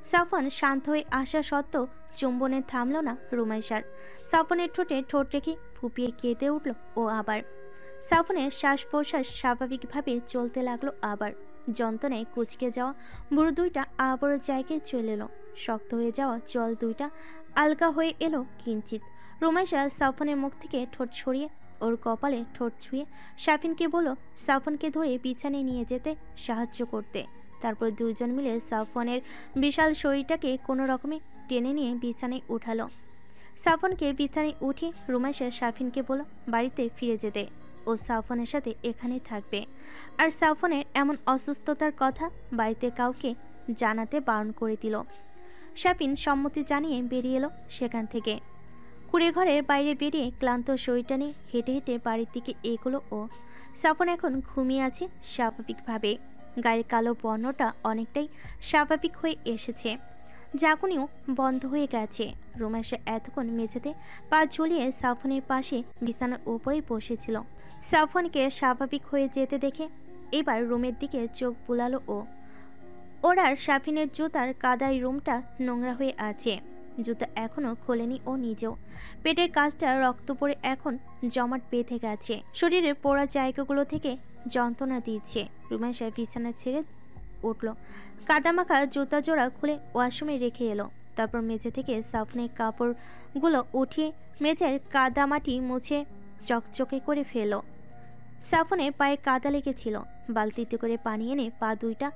সাফন শান্ত হয়ে আসা সত্ত্বেও চুম্বনে থামল না রুমাইশার। সাফনের ঠোঁটে ঠোঁট রেখে ফুপিয়ে কেঁদে উঠল ও আবার। সাফনের শ্বাস প্রশ্বাস স্বাভাবিকভাবে চলতে লাগলো আবার। যন্ত্রণায় কুচকে যাওয়া বুড়ো দুইটা আবারও জায়গায় চলে এলো। শক্ত হয়ে যাওয়া জল দুইটা আলগা হয়ে এলো কিঞ্চিত। রুমাইশা সাফনের মুখ থেকে ঠোঁট সরিয়ে ওর কপালে ঠোঁট ছুঁয়ে সাফিনকে বলল সাফনকে ধরে বিছানায় নিয়ে যেতে সাহায্য করতে। তারপর দুইজন মিলে সাফনের বিশাল শরীরটাকে কোনো রকমে টেনে নিয়ে বিছানায় উঠালো। সাফনকে বিছানায় উঠে রুমাইশা সাফিনকে বলল বাড়িতে ফিরে যেতে। ও সাফনের সাথে এখানেই থাকবে। আর সাফনের এমন অসুস্থতার কথা বাড়িতে কাউকে জানাতে বারণ করে দিল। সাফিন সম্মতি জানিয়ে বেরিয়ে এলো সেখান থেকে। কুড়ে ঘরের বাইরে বেরিয়ে ক্লান্ত শরীরটা নিয়ে হেঁটে হেঁটে বাড়ির দিকে এগোলো ও। সাফন এখন ঘুমিয়ে আছে স্বাভাবিকভাবে। গায়ের কালো বর্ণটা অনেকটাই স্বাভাবিক হয়ে এসেছে, ঝাঁকুনিও বন্ধ হয়ে গেছে। রুমেশা এতক্ষণ মেঝেতে পা ঝুলিয়ে সাফনের পাশে বিছানার উপরেই বসেছিল। সাফনকে স্বাভাবিক হয়ে যেতে দেখে এবার রুমের দিকে চোখ বুলালো ও। ওরার সাফিনের জুতার কাদায় রুমটা নোংরা হয়ে আছে, জুতা এখনো খোলেনি ও নিজেও। পেটের কাজটা রক্ত পড়ে এখন জমাট বেঁধে গেছে, শরীরের পোড়া জায়গাগুলো থেকে যন্ত্রণা দিচ্ছে। রুমেশা বিছানা ছেড়ে উঠল, কাদামাখা জুতা জোড়া খুলে ওয়াশরুমে রেখে এলো। তারপর মেঝে থেকে সাফনের কাপড়গুলো উঠিয়ে মেঝের কাদামাটি মুছে চকচকে করে ফেলো। সাফনের পায়ে কাদা লেগেছিল, বালতিতে করে পানি এনে পা দুইটা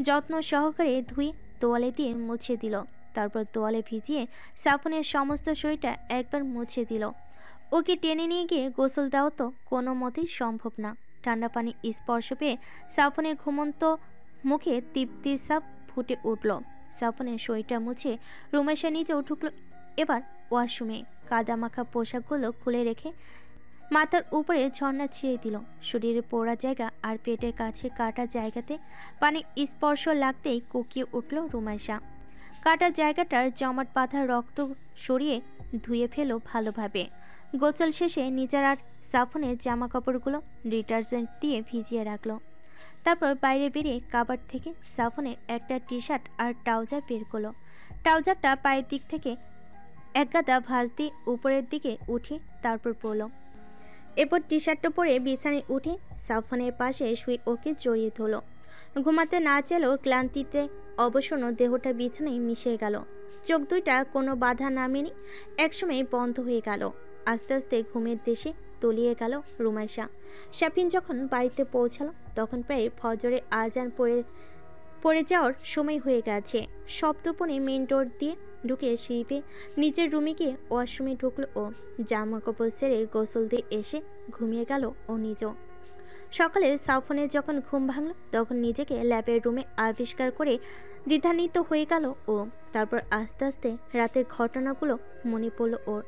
যত্ন সহকারে ধুয়ে তোয়ালে দিয়ে মুছে দিল। তারপর তোয়ালে ভিজিয়ে সাফনের সমস্ত শরীরটা একবার মুছে দিল। ওকে টেনে নিয়ে গিয়ে গোসল দেওয়া তো কোনো মতেই সম্ভব না। ঠান্ডা পানি স্পর্শ পেয়ে সাফনের ঘুমন্ত মুখে তৃপ্তির সাপ ফুটে উঠল। সাফনের শরীরটা মুছে রুমেশা নিজেও ঢুকলো এবার ওয়াশরুমে। কাদামাখা পোশাকগুলো খুলে রেখে মাথার উপরে ঝর্ণা ছিঁড়ে দিল। শরীরের পোড়া জায়গা আর পেটের কাছে কাটা জায়গাতে পানি স্পর্শ লাগতেই কুকিয়ে উঠল রুমেশা। কাটা জায়গাটার জমাট বাঁধা রক্ত সরিয়ে ধুয়ে ফেলো ভালোভাবে। গোসল শেষে নিজের আর সাফনের জামা কাপড়গুলো ডিটারজেন্ট দিয়ে ভিজিয়ে রাখলো। তারপর বাইরে বেরিয়ে কাবাড থেকে সাফনের একটা টি শার্ট আর ট্রাউজার বের করলো। ট্রাউজারটা পায়ের দিক থেকে এক গাদা ভাঁজ দিয়ে উপরের দিকে উঠে তারপর পরলো। এরপর টি শার্টটা পরে বিছানায় উঠে সাফনের পাশে শুয়ে ওকে জড়িয়ে ধরল। ঘুমাতে না চাইলেও ক্লান্তিতে অবসন্ন দেহটা বিছানায় মিশে গেল। চোখ দুইটা কোনো বাধা না মেনে একসময় বন্ধ হয়ে গেল। আস্তে আস্তে ঘুমের দেশে তলিয়ে গেল রুমেশা। শাফিন যখন বাড়িতে পৌঁছালো তখন প্রায় ফজরে আজান পড়ে যাওয়ার সময় হয়ে গেছে। শব্দপণে মেন ডোর দিয়ে ঢুকে শিবে নিজের রুমে গিয়ে ওয়াশরুমে ঢুকলো ও। জামা কাপড় সেরে গোসল দিয়ে এসে ঘুমিয়ে গেল ও নিজেও। সকালে সাফনের যখন ঘুম ভাঙল তখন নিজেকে ল্যাবের রুমে আবিষ্কার করে দ্বিধান্বিত হয়ে গেল ও। তারপর আস্তে আস্তে রাতের ঘটনাগুলো মনে পড়ল ওর।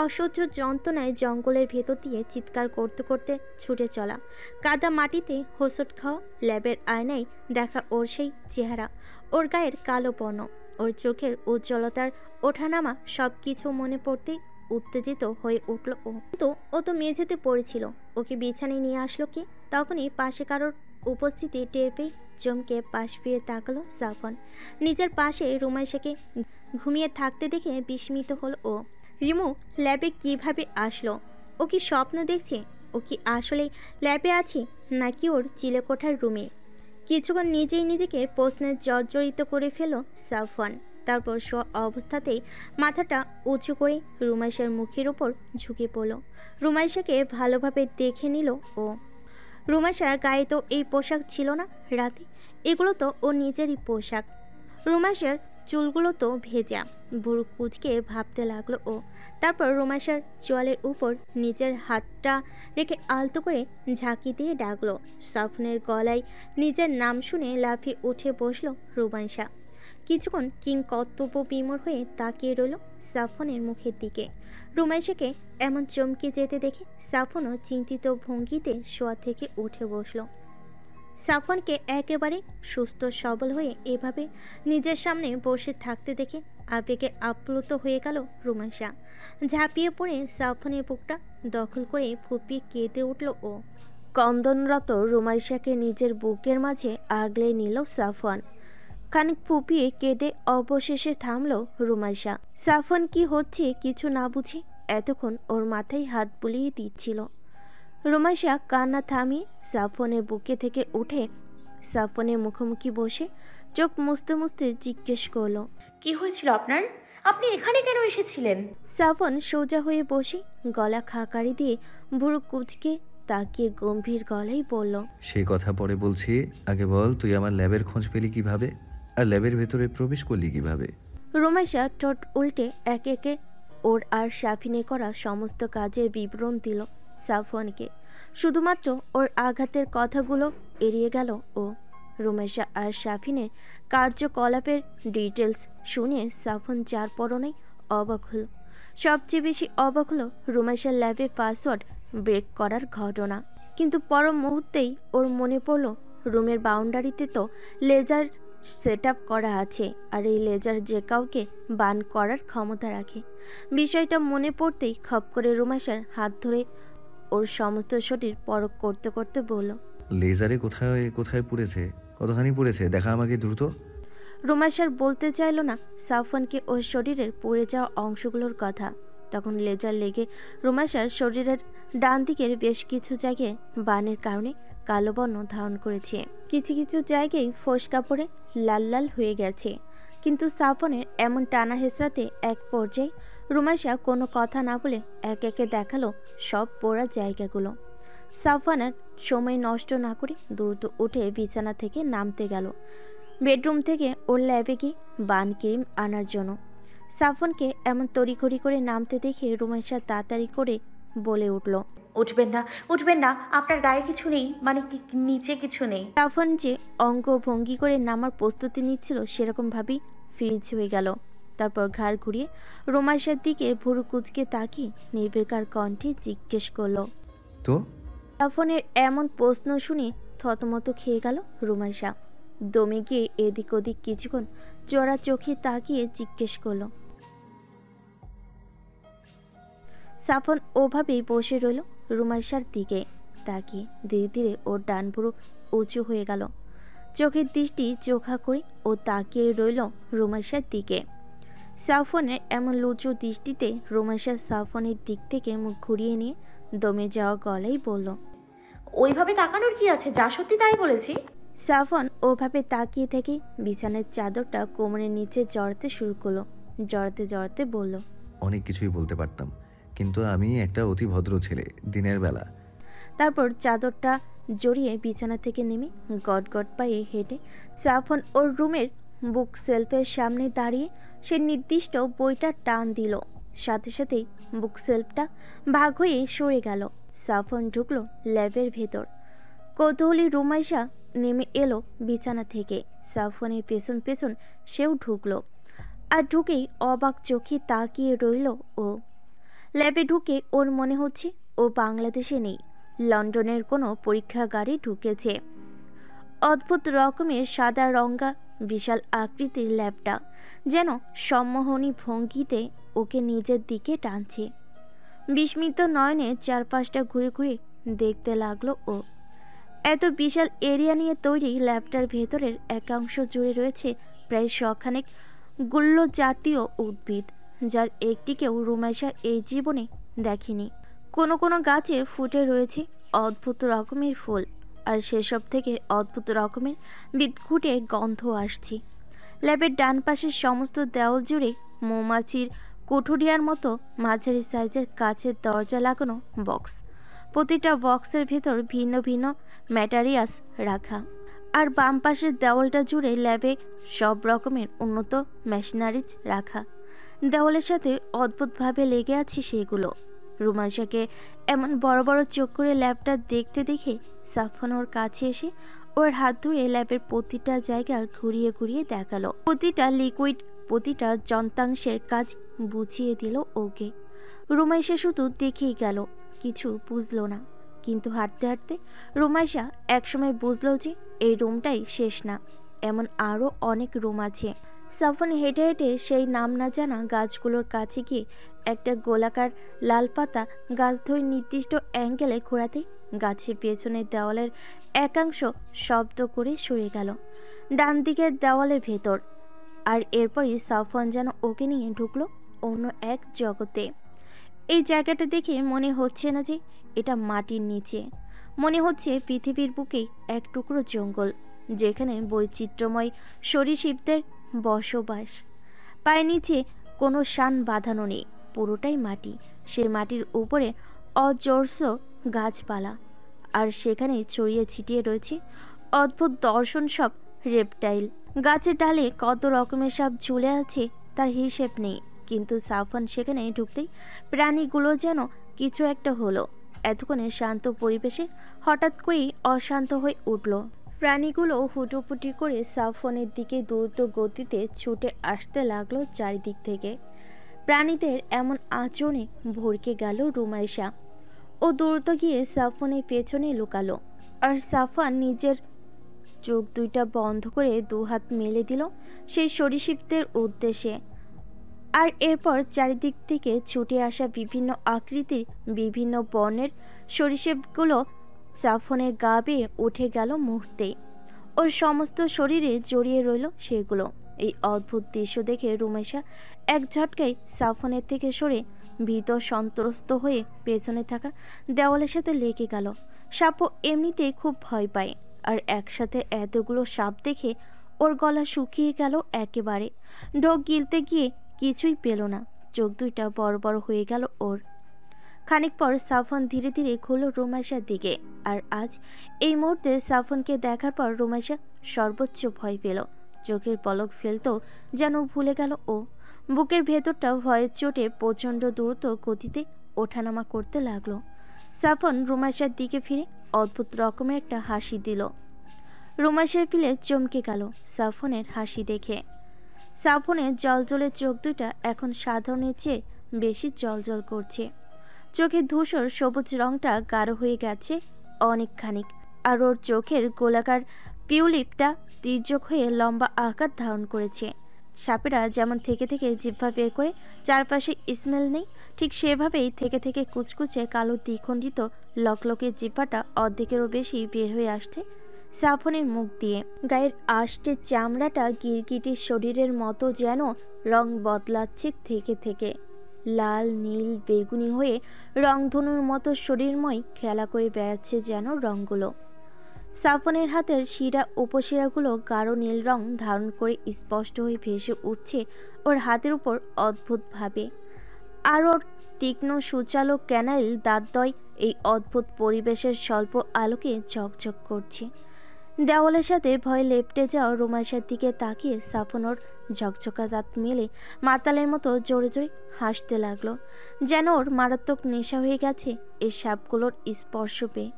অসহ্য যন্ত্রণায় জঙ্গলের ভেতর দিয়ে চিৎকার করতে করতে ছুটে চলা, কাদা মাটিতে হোঁচট খাওয়া, ল্যাবের আয়নায় দেখা ওর সেই চেহারা, ওর গায়ের কালো বর্ণ, ওর চোখের উজ্জ্বলতার ওঠানামা সব কিছু মনে পড়তেই উত্তেজিত হয়ে উঠল ও। কিন্তু ও তো মেঝেতে পড়েছিল, ওকে বিছানায় নিয়ে আসলো কি? তখনই পাশে কারোর উপস্থিতি টের পেয়ে চমকে পাশ ফিরে তাকালো সাফন। নিজের পাশে রুমেশাকে ঘুমিয়ে থাকতে দেখে বিস্মিত হলো ও। রিমু ল্যাবে কিভাবে আসলো? ও কি স্বপ্ন দেখছে? ও কি আসলে ল্যাবে আছে নাকি ওর চিলেকোঠার রুমে? কিছুক্ষণ নিজেই নিজেকে প্রশ্নে জর্জরিত করে ফেলো সাফন। তারপর স্ব অবস্থাতেই মাথাটা উঁচু করে রুমেশার মুখের ওপর ঝুঁকে পড়ল। রুমেশাকে ভালোভাবে দেখে নিল ও। রুমেশার গায়ে তো এই পোশাক ছিল না রাতে, এগুলো তো ও নিজেরই পোশাক। রুমেশার চুলগুলো তো ভেজা। বুড়ো কুচকে ভাবতে লাগলো ও। তারপর রুমেশার চোয়ালের উপর নিজের হাতটা রেখে আলতো করে ঝাঁকি দিয়ে ডাকলো। সাফনের গলায় নিজের নাম শুনে লাফিয়ে উঠে বসলো রুমেশা। কিছুক্ষণ কিংকর্তব্য বিমূঢ় হয়ে তাকিয়ে রইল সাফনের মুখের দিকে। রুমেশাকে এমন চমকে যেতে দেখে সাফনও চিন্তিত ভঙ্গিতে শোয়া থেকে উঠে বসলো। সাফনকে একেবারে সুস্থ সবল হয়ে এভাবে নিজের সামনে বসে থাকতে দেখে আবেগে আপ্লুত হয়ে গেল রুমেশা। ঝাঁপিয়ে পড়ে সাফনের বুকটা দখল করে ফুপিয়ে কেঁদে উঠল ও। কন্দনরত রুমেশাকে নিজের বুকের মাঝে আগলে নিল সাফন। খানিক ফুপিয়ে কেঁদে অবশেষে থামল রুমেশা। সাফন কি হচ্ছে কিছু না বুঝে এতক্ষণ ওর মাথায় হাত বুলিয়ে দিচ্ছিল। রুমেশা কান্না থামিয়ে সাফনের বুকে থেকে উঠে সাফনের মুখোমুখি বসে চোখ মুছতে মুছতে জিজ্ঞেস করলো, কি হয়েছিল আপনার? আপনি এখানে কেন এসেছিলেন? সাফন সোজা হয়ে বসে গলা খাকারি দিয়ে ভুরু কুচকে তাকিয়ে গম্ভীর গলায় বলল, সেই কথা পরে বলছি, আগে বল তুই আমার ল্যাবের খোঁজ পেলি কিভাবে, আর ল্যাবের ভেতরে প্রবেশ করলি কিভাবে? রুমেশা ঠোঁট উল্টে একে একে ওর আর শাফিনে করা সমস্ত কাজের বিবরণ দিল সাফনকে। শুধুমাত্র ওর আঘাতের কথাগুলো এড়িয়ে গেল ও। রুমেশা আর শাফিনের কার্যকলাপের ডিটেলস শুনে সাফন যার পরনেই অবাক হলো। সবচেয়ে বেশি অবাক হলো রুমেশার ল্যাবে পাসওয়ার্ড ব্রেক করার ঘটনা। কিন্তু পর মুহূর্তেই ওর মনে পড়ল রুমের বাউন্ডারিতে তো লেজার সেট আপ করা আছে, আর এই লেজার যে কাউকে বান করার ক্ষমতা রাখে। বিষয়টা মনে পড়তেই খপ করে রুমাইশার হাত ধরে ওর সমস্ত শরীর পরখ করতে করতে বলল, লেজারে কোথায় কোথায় পুড়েছে? কতখানি পুড়েছে দেখা আমাকে দ্রুত। রুমাইশার বলতে চাইল না সাফওয়ানকে ওর শরীরের পুড়ে যাওয়া অংশগুলোর কথা। তখন লেজার লেগে রুমাইশার শরীরের ডান দিকের বেশ কিছু জায়গায় বানের কারণে কালো বর্ণ ধারণ করেছে। কিছু কিছু জায়গায় ফোসকা পড়ে লাল লাল হয়ে গেছে। কিন্তু সাফওয়ানের এমন টানা হেঁচড়াতে এক পর্যায়ে রুমাইশা কোনো কথা না বলে এক একে দেখালো সব পোড়া জায়গাগুলো। সাফওয়ানের সময় নষ্ট না করে দ্রুত উঠে বিছানা থেকে নামতে গেল বেডরুম থেকে ওর ল্যাবে গিয়ে বান ক্রিম আনার জন্য। সাফওয়ানকে এমন তড়িঘড়ি করে নামতে দেখে রুমাইশা তাড়াতাড়ি করে বলে উঠল, উঠবেন না, উঠবেন না, আপনার গায়ে কিছু নেই, মানে নিচে কিছু নেই। সাফওয়ান যে অঙ্গ ভঙ্গি করে নামার প্রস্তুতি নিচ্ছিল সেরকমভাবেই ফ্রিজ হয়ে গেল। তারপর ঘাড় ঘুরিয়ে রুমাইশার দিকে ভুরু কুচকে তাকিয়ে নির্বিকার কণ্ঠে জিজ্ঞেস করলো। তো সাফওয়ানের এমন প্রশ্ন শুনে থতমত খেয়ে গেল রুমাইশা। দমে গিয়ে এদিক ওদিক কিছুক্ষণ চড়া চোখে তাকিয়ে জিজ্ঞেস করলো। সাফওয়ান ওভাবেই বসে রইল রুমাইশার দিকে তাকিয়ে। ধীরে ধীরে ওর ডান ভুরু উঁচু হয়ে গেল। চোখের দৃষ্টি চোখা করে ও তাকিয়ে রইল রুমাইশার দিকে। সাফওয়ানের এমন লুচু দৃষ্টিতে রুমাইশা সাফওয়ানের দিক থেকে মুখ ঘুরিয়ে নিয়ে দমে যাওয়া গলায় বলল, ওইভাবে তাকানোর কি আছে, যা সত্যি তাই বলেছি। সাফওয়ান ওভাবে তাকিয়ে থেকে বিছানার চাদরটা কোমরের নিচে জড়াতে শুরু করলো। জড়াতে জড়াতে বলল, অনেক কিছুই বলতে পারতাম, কিন্তু আমি একটা অতি ভদ্র ছেলে দিনের বেলা। তারপর চাদরটা জড়িয়ে বিছানা থেকে নেমে গট গট পায়ে হেঁটে সাফওয়ান ওর রুমের বুক সেলফের সামনে দাঁড়িয়ে সে নির্দিষ্ট বইটা টান দিল। সাথে সাথেই বুক সেলফটা ভাগ হয়ে সরে গেল। সাফওয়ান ঢুকলো ল্যাবের ভেতর। কৌতূহলী রুমাইশা নেমে এলো বিছানা থেকে। সাফওয়ানের পেছন পেছন সেও ঢুকলো। আর ঢুকেই অবাক চোখে তাকিয়ে রইল ও। ল্যাবে ঢুকে ওর মনে হচ্ছে ও বাংলাদেশে নেই, লন্ডনের কোনো পরীক্ষাগারে ঢুকেছে। অদ্ভুত রকমের সাদা রঙা বিশাল আকৃতির ল্যাবটা যেন সম্মোহনী ভঙ্গিতে ওকে নিজের দিকে টানছে। বিস্মিত নয়নে চারপাশটা ঘুরে ঘুরে দেখতে লাগলো ও। এত বিশাল এরিয়া নিয়ে তৈরি ল্যাবটার ভেতরের একাংশ জুড়ে রয়েছে প্রায় শখানেক গুল্ম জাতীয় উদ্ভিদ, যার একটিকেও রুমাইশা এই জীবনে দেখেনি। কোনো কোনো গাছে ফুটে রয়েছে অদ্ভুত রকমের ফুল, আর সেসব থেকে অদ্ভুত রকমের বিদঘুটে গন্ধ আসছে। ল্যাবের ডান পাশের সমস্ত দেওয়াল জুড়ে মৌমাছির কুঠুরিয়ার মতো মাঝারি সাইজের কাচের দরজা লাগানো বক্স। প্রতিটা বক্সের ভেতর ভিন্ন ভিন্ন ম্যাটেরিয়ালস রাখা। আর বাম পাশের দেওয়ালটা জুড়ে ল্যাবে সব রকমের উন্নত মেশিনারিজ রাখা। দেওয়ালের সাথে অদ্ভুতভাবে লেগে আছে সেগুলো। রুমাইশাকে এমন বড় বড় চোখ করে ল্যাবটা দেখতে দেখে সাফওয়ান ওর কাছে এসে ওর হাত ধরে ল্যাবের প্রতিটা জায়গা ঘুরিয়ে ঘুরিয়ে দেখালো। প্রতিটা লিকুইড, প্রতিটা যন্ত্রাংশের কাজ বুঝিয়ে দিল ওকে। রুমাইশা শুধু দেখেই গেল, কিছু বুঝলো না। কিন্তু হাঁটতে হাঁটতে রুমাইশা একসময় বুঝলো যে এই রুমটাই শেষ না, এমন আরও অনেক রুম আছে। সাফওয়ান হেঁটে হেঁটে সেই নাম না জানা গাছগুলোর কাছে গিয়ে একটা গোলাকার লাল পাতা গাছ ধরে নির্দিষ্ট অ্যাঙ্গেলে ঘোরাতে গাছের পেছনের দেওয়ালের একাংশ শব্দ করে সরে গেল ডান দিকের দেওয়ালের ভেতর। আর এরপরই সাফওয়ান যেন ওকে নিয়ে ঢুকলো অন্য এক জগতে। এই জায়গাটা দেখে মনে হচ্ছে না যে এটা মাটির নিচে, মনে হচ্ছে পৃথিবীর বুকেই এক টুকরো জঙ্গল, যেখানে বৈচিত্র্যময় সরীসৃপদের বসবাস। পায়ের নিচে কোনো শান বাঁধানো নেই, পুরোটাই মাটি। সে মাটির উপরে অজস্র গাছপালা, আর সেখানে ছড়িয়ে ছিটিয়ে রয়েছে অদ্ভুত দর্শন সব রেপটাইল। গাছের ডালে কত রকমের সব ঝুলে আছে তার হিসেব নেই। কিন্তু সাফওয়ান সেখানে ঢুকতেই প্রাণীগুলো যেন কিছু একটা হলো। এতক্ষণে শান্ত পরিবেশে হঠাৎ করেই অশান্ত হয়ে উঠল। প্রাণীগুলো হুটোপুটি করে সাফওয়ানের দিকে দ্রুত গতিতে ছুটে আসতে লাগলো চারিদিক থেকে। প্রাণীদের এমন আচরণে ভরকে গেল রুমাইশা। ও দ্রুত গিয়ে সাফনের পেছনে লুকালো। আর সাফান নিজের চোখ দুইটা বন্ধ করে দুহাত মেলে দিল সেই সরীসৃপদের উদ্দেশ্যে। আর এরপর চারিদিক থেকে ছুটে আসা বিভিন্ন আকৃতির বিভিন্ন বর্ণের সরীসৃপগুলো সাফনের গা বেয়ে উঠে গেল মুহূর্তেই। ওর সমস্ত শরীরে জড়িয়ে রইল সেগুলো। এই অদ্ভুত দৃশ্য দেখে রুমেশা এক ঝটকায় সাফনের থেকে সরে ভীত সন্ত্রস্ত হয়ে পেছনে থাকা দেওয়ালের সাথে লেগে গেল। সাপও এমনিতেই খুব ভয় পায়, আর একসাথে এতগুলো সাপ দেখে ওর গলা শুকিয়ে গেল একেবারে। ঢোক গিলতে গিয়ে কিছুই পেল না, চোখ দুইটা বড় বড় হয়ে গেল ওর। খানিক পর সাফন ধীরে ধীরে ঘুরল রুমেশার দিকে। আর আজ এই মুহূর্তে সাফনকে দেখার পর রুমেশা সর্বোচ্চ ভয় পেল। চোখের পলক ফেলতেও যেন ভুলে গেল ও। বুকের ভেতরটা ভয়ের চোটে প্রচণ্ড দ্রুত গতিতে ওঠানামা করতে লাগলো। সাফন রুমেশার দিকে ফিরে অদ্ভুত রকমের একটা হাসি দিল। রুমেশার ফিলে চমকে গেল সাফনের হাসি দেখে। সাফনের জলজলে চোখ দুটা এখন সাধারণের চেয়ে বেশি জলজল করছে। চোখের ধূসর সবুজ রংটা গাঢ় হয়ে গেছে অনেকখানিক। আর ওর চোখের গোলাকার পিউলিপটা তির্যক হয়ে লম্বা আকার ধারণ করেছে। সাপেরা যেমন থেকে থেকে জিহ্বা বের করে চারপাশে স্মেল নেই, ঠিক সেভাবেই থেকে থেকে কুচকুচে কালো দ্বিখণ্ডিত লকলকে জিহ্বাটা অর্ধেকেরও বেশি বের হয়ে আসছে সাফনের মুখ দিয়ে। গায়ের আষ্টের চামড়াটা গিরগিটির শরীরের মতো যেন রং বদলাচ্ছে থেকে থেকে। লাল, নীল, বেগুনি হয়ে রংধনুর মতো শরীরময় খেলা করে বেড়াচ্ছে যেন রঙগুলো। সাফনের হাতের শিরা উপশিরাগুলো গাঢ় নীল রং ধারণ করে স্পষ্ট হয়ে ভেসে উঠছে ওর হাতের উপর অদ্ভুতভাবে। আর ওর তীক্ষ্ণ সুচালো ক্যানাইল দাঁতদ্বয় এই অদ্ভুত পরিবেশের স্বল্প আলোকে ঝকঝক করছে। দেওয়ালের সাথে ভয়ে লেপটে যাওয়া রুমেশার দিকে তাকিয়ে সাফন ওর ঝকঝকা দাঁত মেলে মাতালের মতো জোরে জোরে হাসতে লাগলো, যেন ওর মারাত্মক নেশা হয়ে গেছে এই সাপগুলোর স্পর্শ পেয়ে।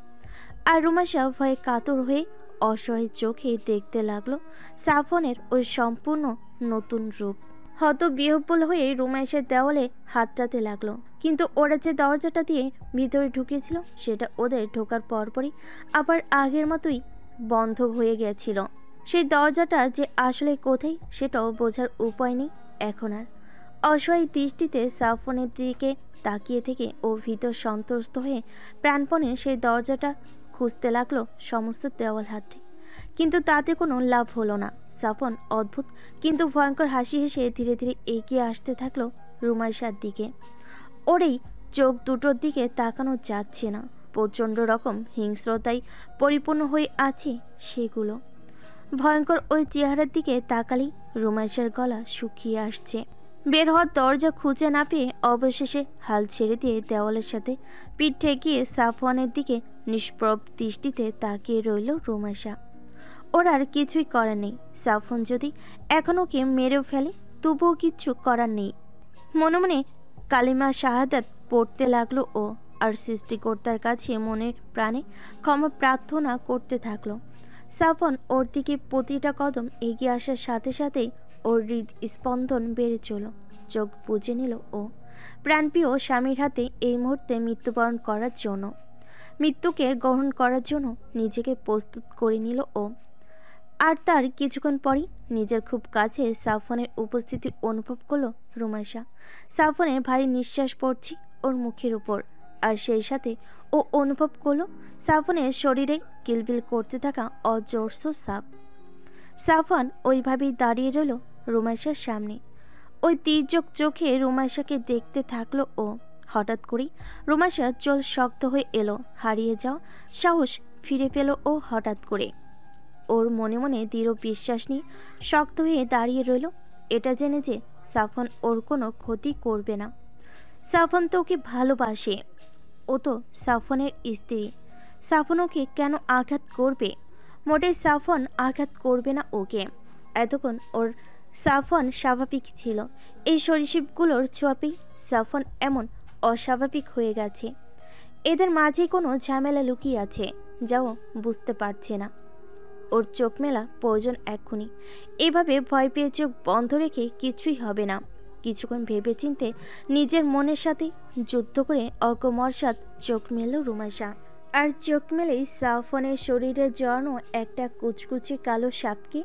আর রুমেশা ভয়ে কাতর হয়ে অসহায় চোখে দেখতে লাগলো সাফনের ওই সম্পূর্ণ নতুন রূপ। হতবিহ্বল হয়ে রুমেশের দেওয়ালে হাতটাতে লাগলো, কিন্তু ওরা যে দরজাটা দিয়ে ভিতরে ঢুকেছিল সেটা ওদের ঢোকার পরপরই আবার আগের মতোই বন্ধ হয়ে গেছিল। সেই দরজাটা যে আসলে কোথায় সেটাও বোঝার উপায় নেই এখন আর। অসহায় দৃষ্টিতে সাফনের দিকে তাকিয়ে থেকে ও ভীত সন্ত্রস্ত হয়ে প্রাণপণে সেই দরজাটা খুঁজতে লাগলো সমস্ত দেওয়াল হাতে। কিন্তু তাতে কোনো লাভ হলো না। সাফন অদ্ভুত কিন্তু ভয়ঙ্কর হাসি হেসে ধীরে ধীরে এগিয়ে আসতে থাকলো রুমেশার দিকে। ওর এই চোখ দুটোর দিকে তাকানো যাচ্ছে না, প্রচণ্ড রকম হিংস্রতায় পরিপূর্ণ হয়ে আছে সেগুলো। ভয়ঙ্কর ওই চেহারার দিকে তাকালেই রুমেশার গলা শুকিয়ে আসছে। বের হওয়ার দরজা খুঁজে না পেয়ে অবশেষে হাল ছেড়ে দিয়ে দেওয়ালের সাথে পিঠ ঠেকিয়ে সাফওয়ানের দিকে নিষ্প্রভ দৃষ্টিতে তাকিয়ে রইল রুমেশা। ওর আর কিছুই করার নেই। সাফওয়ান যদি এখন ওকে মেরেও ফেলে তবুও কিচ্ছু করার নেই। মনে মনে কালিমা শাহাদাত পড়তে লাগলো ও, আর সৃষ্টিকর্তার কাছে মনে প্রাণে ক্ষমা প্রার্থনা করতে থাকলো। সাফওয়ান ওর দিকে প্রতিটা কদম এগিয়ে আসার সাথে সাথেই ওর হৃদস্পন্দন বেড়ে চলো। চোখ বুজে নিল ও প্রাণপ্রিয় স্বামীর হাতে এই মুহূর্তে মৃত্যুবরণ করার জন্য, মৃত্যুকে গ্রহণ করার জন্য নিজেকে প্রস্তুত করে নিল ও। আর তার কিছুক্ষণ পরই নিজের খুব কাছে সাফওয়ানের উপস্থিতি অনুভব করলো রুমেশা। সাফওয়ানের ভারী নিঃশ্বাস পড়ছে ওর মুখের উপর, আর সেই সাথে ও অনুভব করলো সাফওয়ানের শরীরে কিলবিল করতে থাকা অজস্র সাপ। সাফওয়ান ওইভাবেই দাঁড়িয়ে রইল রুমেশার সামনে। ওই তির্যক চোখে রুমেশাকে দেখতে থাকলো ও। হঠাৎ করেই রুমেশার চোল শক্ত হয়ে এলো, হারিয়ে যাওয়া সাহস ফিরে পেল ও হঠাৎ করে। ওর মনে মনে দৃঢ় বিশ্বাস নিয়ে শক্ত হয়ে দাঁড়িয়ে রইল, এটা জেনে যে সাফওয়ান ওর কোনো ক্ষতি করবে না। সাফওয়ান তো ওকে ভালোবাসে, ও তো সাফওয়ানের স্ত্রী। সাফওয়ান ওকে কেন আঘাত করবে? মোটেই সাফওয়ান আঘাত করবে না ওকে। এতক্ষণ ওর সাফওয়ান স্বাভাবিক ছিল, এই সরীসৃপগুলোর ছোঁয়াপেই সাফওয়ান এমন অস্বাভাবিক হয়ে গেছে। এদের মাঝে কোনো ঝামেলা লুকিয়ে আছে যাও বুঝতে পারছে না। ওর চোখ মেলা প্রয়োজন এক্ষুনি। এভাবে ভয় পেয়ে চোখ বন্ধ রেখে কিছুই হবে না। কিছুক্ষণ ভেবেচিন্তে নিজের মনের সাথে যুদ্ধ করে অকমর্ষাৎ চোখ মেলল রুমাইশা। আর চোখ মেলেই সাফনের শরীরে জড়ানো একটা কুচকুচে কালো সাপকে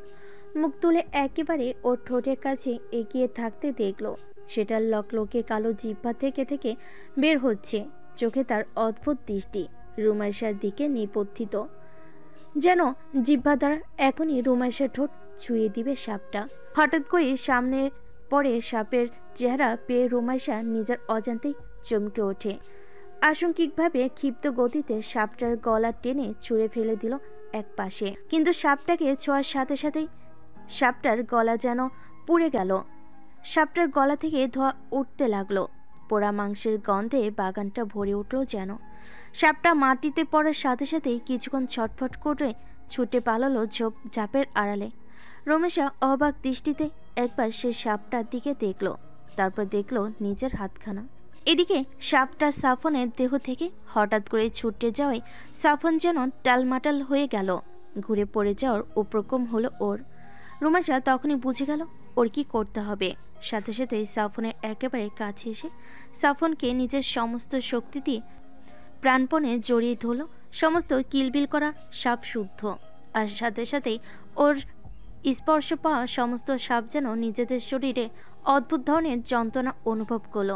মুখ তুলে একেবারে ওর ঠোঁটের কাছে এগিয়ে থাকতে দেখল। সেটা লকলকে কালো জিহ্বা থেকে থেকে বের হচ্ছে। চোখে তার অদ্ভুত দৃষ্টি রুমাইশার দিকে নিবদ্ধিত, যেন জিহ্বা দ্বারা এখনই রুমাইশার ঠোঁট ছুঁয়ে দিবে সাপটা। হঠাৎ করে সামনে পড়ে সাপের চেহারা পেয়ে রুমাইশা নিজের অজান্তেই চমকে ওঠে। আশঙ্কিকভাবে ক্ষিপ্ত গতিতে সাপটার গলা টেনে ছুঁড়ে ফেলে দিল এক পাশে। কিন্তু সাপটাকে ছোঁয়ার সাথে সাথেই সাপটার গলা যেন পুড়ে গেল। সাপটার গলা থেকে ধোঁয়া উঠতে লাগলো। পোড়া মাংসের গন্ধে বাগানটা ভরে উঠল যেন। সাপটা মাটিতে পড়ার সাথে সাথেই কিছুক্ষণ ছটফট করে ছুটে পালালো ঝাপের আড়ালে। রমেশা অবাক দৃষ্টিতে একবার সে সাপটার দিকে দেখল, তারপর দেখল নিজের হাতখানা। এদিকে সাপটা সাফনের দেহ থেকে হঠাৎ করে ছুটে যাওয়ায় সাফন যেন টালমাটাল হয়ে গেল। ঘুরে পড়ে যাওয়ার উপক্রম হলো ওর। রুমাশা তখনই বুঝে গেল ওর কি করতে হবে। সাথে সাথে সাফনের একেবারে কাছে এসে সাফনকে নিজের সমস্ত শক্তি দিয়ে প্রাণপণে জড়িয়ে ধরল। সমস্ত কিলবিল করা সাপ শুদ্ধ। আর সাথে সাথেই ওর স্পর্শ পাওয়া সমস্ত সাপ যেন নিজেদের শরীরে অদ্ভুত ধরনের যন্ত্রণা অনুভব করল।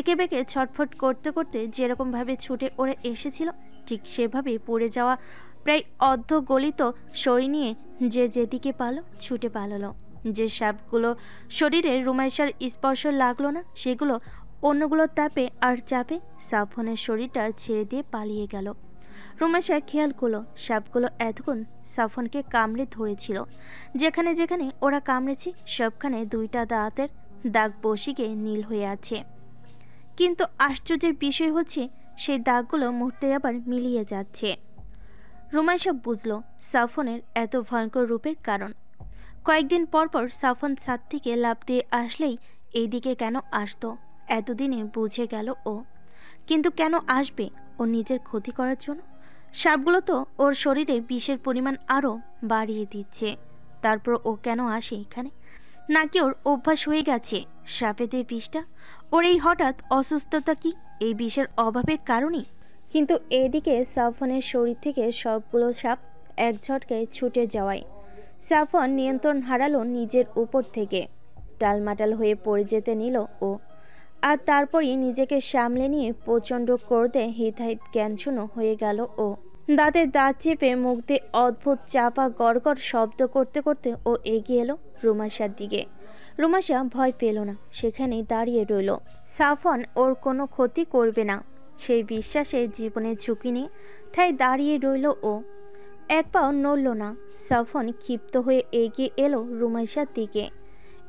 একে বেঁকে ছটফট করতে করতে যেরকমভাবে ছুটে ওড়ে এসেছিল ঠিক সেভাবেই পড়ে যাওয়া প্রায় অর্ধগলিত শরীর নিয়ে যে যেদিকে পালো ছুটে পালালো। যে সাপগুলো শরীরে রুমাইশার স্পর্শ লাগলো না সেগুলো অন্যগুলোর তাপে আর চাপে সাফনের শরীরটা ছেড়ে দিয়ে পালিয়ে গেল। রুমাইশা খেয়াল করলো সাপগুলো এতক্ষণ সাফনকে কামড়ে ধরেছিল। যেখানে যেখানে ওরা কামড়েছে সবখানে দুইটা দাঁতের দাগ বসে গিয়ে নীল হয়ে আছে। কিন্তু আশ্চর্যের বিষয় হচ্ছে সেই দাগগুলো মুহূর্তে আবার মিলিয়ে যাচ্ছে। রুমাইশা বুঝল সাফনের এত ভয়ঙ্কর রূপের কারণ। কয়েকদিন পর পর সাফন ছাদ থেকে লাফ দিয়ে আসলেই এইদিকে কেন আসতো এতদিনে বুঝে গেল ও। কিন্তু কেন আসবে? ও নিজের ক্ষতি করার জন্য। সাপগুলো তো ওর শরীরে বিষের পরিমাণ আরও বাড়িয়ে দিচ্ছে। তারপর ও কেন আসে এখানে? নাকি ওর অভ্যাস হয়ে গেছে সাপেদের বিষটা? ওর এই হঠাৎ অসুস্থতা কি এই বিষের অভাবের কারণেই? কিন্তু এদিকে সাফনের শরীর থেকে সবগুলো সাপ এক ঝটকায় ছুটে যাওয়ায় সাফন নিয়ন্ত্রণ হারালো নিজের উপর থেকে। টালমাটাল হয়ে পড়ে যেতে নিল ও। আর তারপরই নিজেকে সামলে নিয়ে প্রচণ্ড ক্রোধে হিতহিত জ্ঞানশূন্য হয়ে গেল ও। দাঁতে দাঁত চেপে মুখ দিয়ে অদ্ভুত চাপা গড়গড় শব্দ করতে করতে ও এগিয়ে এলো রুমাইশার দিকে। রুমাইশা ভয় পেল না, সেখানেই দাঁড়িয়ে রইল। সাফন ওর কোনো ক্ষতি করবে না সেই বিশ্বাসে জীবনের ঝুঁকি নিয়ে ঠায় দাঁড়িয়ে রইল ও। এক পাও নড়ল না। সাফন ক্ষিপ্ত হয়ে এগিয়ে এলো রুমাইশার দিকে।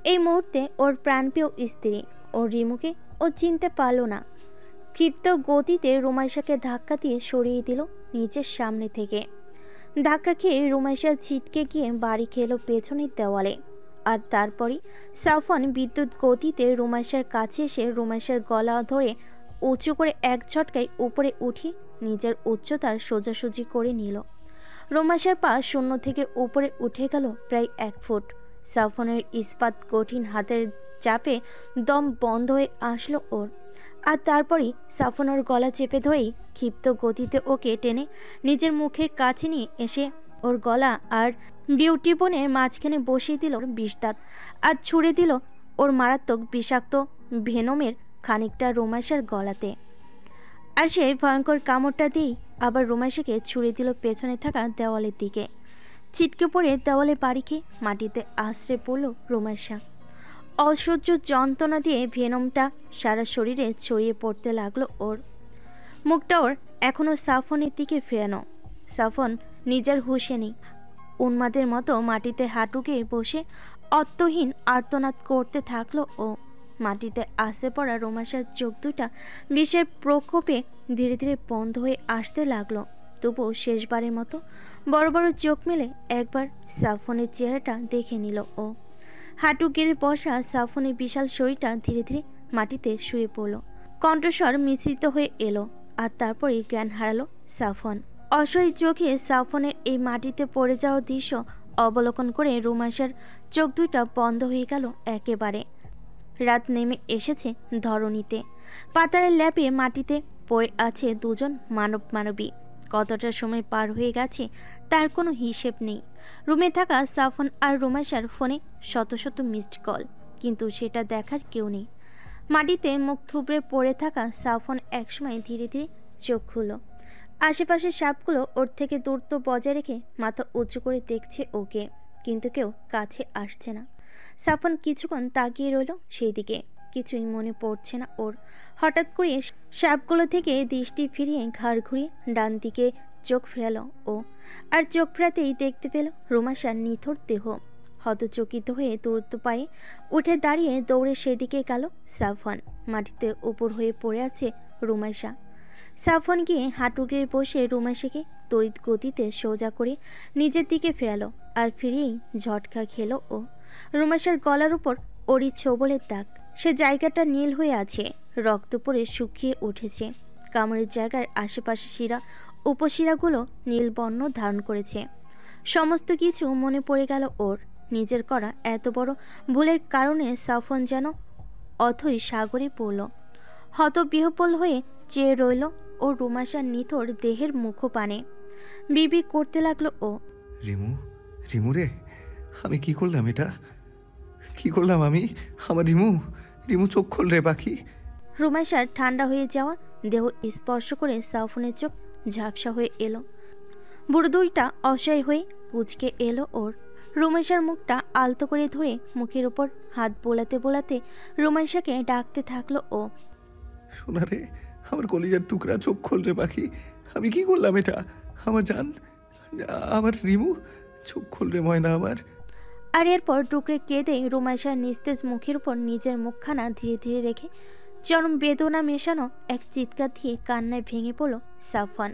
এই মুহূর্তে ওর প্রাণপ্রিয় স্ত্রী ও রিমুকে ও চিনতে পারল না। ক্ষিপ্ত গতিতে রুমাইশাকে ধাক্কা দিয়ে সরিয়ে দিল নিজের সামনে থেকে। ধাক্কা খেয়ে রুমাইশা ছিটকে গিয়ে বাড়ি খেলো পেছনের দেওয়ালে। আর তারপরই সাফন বিদ্যুৎ গতিতে রুমাইশার কাছে এসে রুমাইশার গলা ধরে উঁচু করে এক ঝটকায় উপরে উঠিয়ে নিজের উচ্চতার সোজাসুজি করে নিল। রুমাইশার পা শূন্য থেকে উপরে উঠে গেল প্রায় 1 ফুট। সাফনের ইস্পাত কঠিন হাতের চাপে দম বন্ধ হয়ে আসলো ওর। আর তারপরই সাফনের গলা চেপে ধরেই ক্ষিপ্ত গতিতে ওকে টেনে নিজের মুখের কাছে নিয়ে এসে ওর গলা আর বিউটি বোনের মাঝখানে বসিয়ে দিল বিষদাঁত আর ছুঁড়ে দিল ওর মারাত্মক বিষাক্ত ভেনমের খানিকটা রুমাইশার গলাতে। আর সেই ভয়ঙ্কর কামড়টা দিয়েই আবার রুমাইশাকে ছুঁড়ে দিল পেছনে থাকা দেওয়ালের দিকে। ছিটকে পড়ে দেওয়ালে বাড়ি খেয়ে মাটিতে আশ্রে পড়ল রুমাইশা। অসহ্য যন্ত্রণা দিয়ে ভেনমটা সারা শরীরে ছড়িয়ে পড়তে লাগলো ওর। মুখটা ওর এখনও সাফনের দিকে ফেরানো। সাফন নিজের হুঁশে নেই। উন্মাদের মতো মাটিতে হাঁটুকে বসে অর্থহীন আর্তনাদ করতে থাকলো ও। মাটিতে আসে পড়া রুমাইশার চোখ দুটা বিষের প্রকোপে ধীরে ধীরে বন্ধ হয়ে আসতে লাগলো। তবুও শেষবারের মতো বড় বড় চোখ মেলে একবার সাফনের চেহারাটা দেখে নিল ও। হাঁটু গেড়ে বসা সাফনের বিশাল শরীরটা ধীরে ধীরে মাটিতে শুয়ে পড়ল। কণ্ঠস্বর মিশ্রিত হয়ে এলো। আর তারপরে জ্ঞান হারালো সাফন। অসহায় চোখে সাফনের এই মাটিতে পড়ে যাওয়ার দৃশ্য অবলোকন করে রুমাইশার চোখ দুটা বন্ধ হয়ে গেল একেবারে। রাত নেমে এসেছে ধরণীতে। পাতারের ল্যাপে মাটিতে পড়ে আছে দুজন মানবী। কতটা সময় পার হয়ে গেছে তার কোনো হিসেব নেই। রুমে থাকা সাফন আর রুমাইশার ফোনে শত শত মিসড কল, কিন্তু সেটা দেখার কেউ নেই। মাটিতে মুখ থুবড়ে পড়ে থাকা সাফন একসময় ধীরে ধীরে চোখ খুলল। আশেপাশের সাপগুলো ওর থেকে দূরত্ব বজায় রেখে মাথা উঁচু করে দেখছে ওকে, কিন্তু কেউ কাছে আসছে না। সাফন কিছুক্ষণ তাকিয়ে রইল সেই দিকে, কিছুই মনে পড়ছে না ওর। হঠাৎ করে সাপগুলো থেকে দৃষ্টি ফিরিয়ে ঘাড় ঘুরিয়ে ডান দিকে চোখ ফেরাল ও, আর চোখ ফেরাতেই দেখতে পেল রুমাইশার নিথর দেহ। হতচকিত হয়ে দূরত্ব পায়ে উঠে দাঁড়িয়ে দৌড়ে সেদিকে গেল সাফন। মাটিতে উপর হয়ে পড়ে আছে রুমাইশা। সাফন গিয়ে হাঁটু গেড়ে বসে রুমাইশাকে তড়িৎ গতিতে সোজা করে নিজের দিকে ফেরালো, আর ফিরিয়েই ঝটকা খেলো ও। রুমাইশার গলার উপর ওরই ছোবলের দাগ, সে জায়গাটা নীল হয়ে আছে, রক্ত পড়ে শুকিয়ে উঠেছে। কামড়ের জায়গার আশেপাশে শিরা উপশিরাগুলো নীল বর্ণ ধারণ করেছে। সমস্ত কিছু মনে পড়ে গেল ওর। নিজের করা এত বড় ভুলের কারণে সাফন যেন অথই সাগরে পড়ল। হতবিহ্বল হয়ে চেয়ে রইল ও রুমাইশার নিথর দেহের মুখপানে। বিড়বিড় করতে লাগলো ও, রিমু রে, আমি কি করলাম? এটা কি করলাম আমি? আমার রিমু চোখ খোল রে পাখি। রুমাইশার ঠান্ডা হয়ে যাওয়া দেহ স্পর্শ করে সাফনের চোখ ঝাপসা হয়ে এলো। বুড়ো দুইটা অসহায় হয়ে কুঁচকে এলো ওর। রুমাইশার মুখটা আলতো করে ধরে মুখের ওপর হাত বোলাতে বোলাতে রুমাইশাকে ডাকতে থাকলো ও, সোনা রে, আমার কলিজার টুকরা, চোখ খোল রে পাখি। আমি কি করলাম এটা? আমার জান, আমার রিমু, চোখ খোল রে ময়না আমার। আর এরপর ডুকরে কেঁদে রুমাইশার নিস্তেজ মুখের উপর নিজের মুখখানা ধীরে ধীরে রেখে চরম বেদনা মেশানো এক চিৎকার দিয়ে কান্নায় ভেঙে পড়ল সাফন।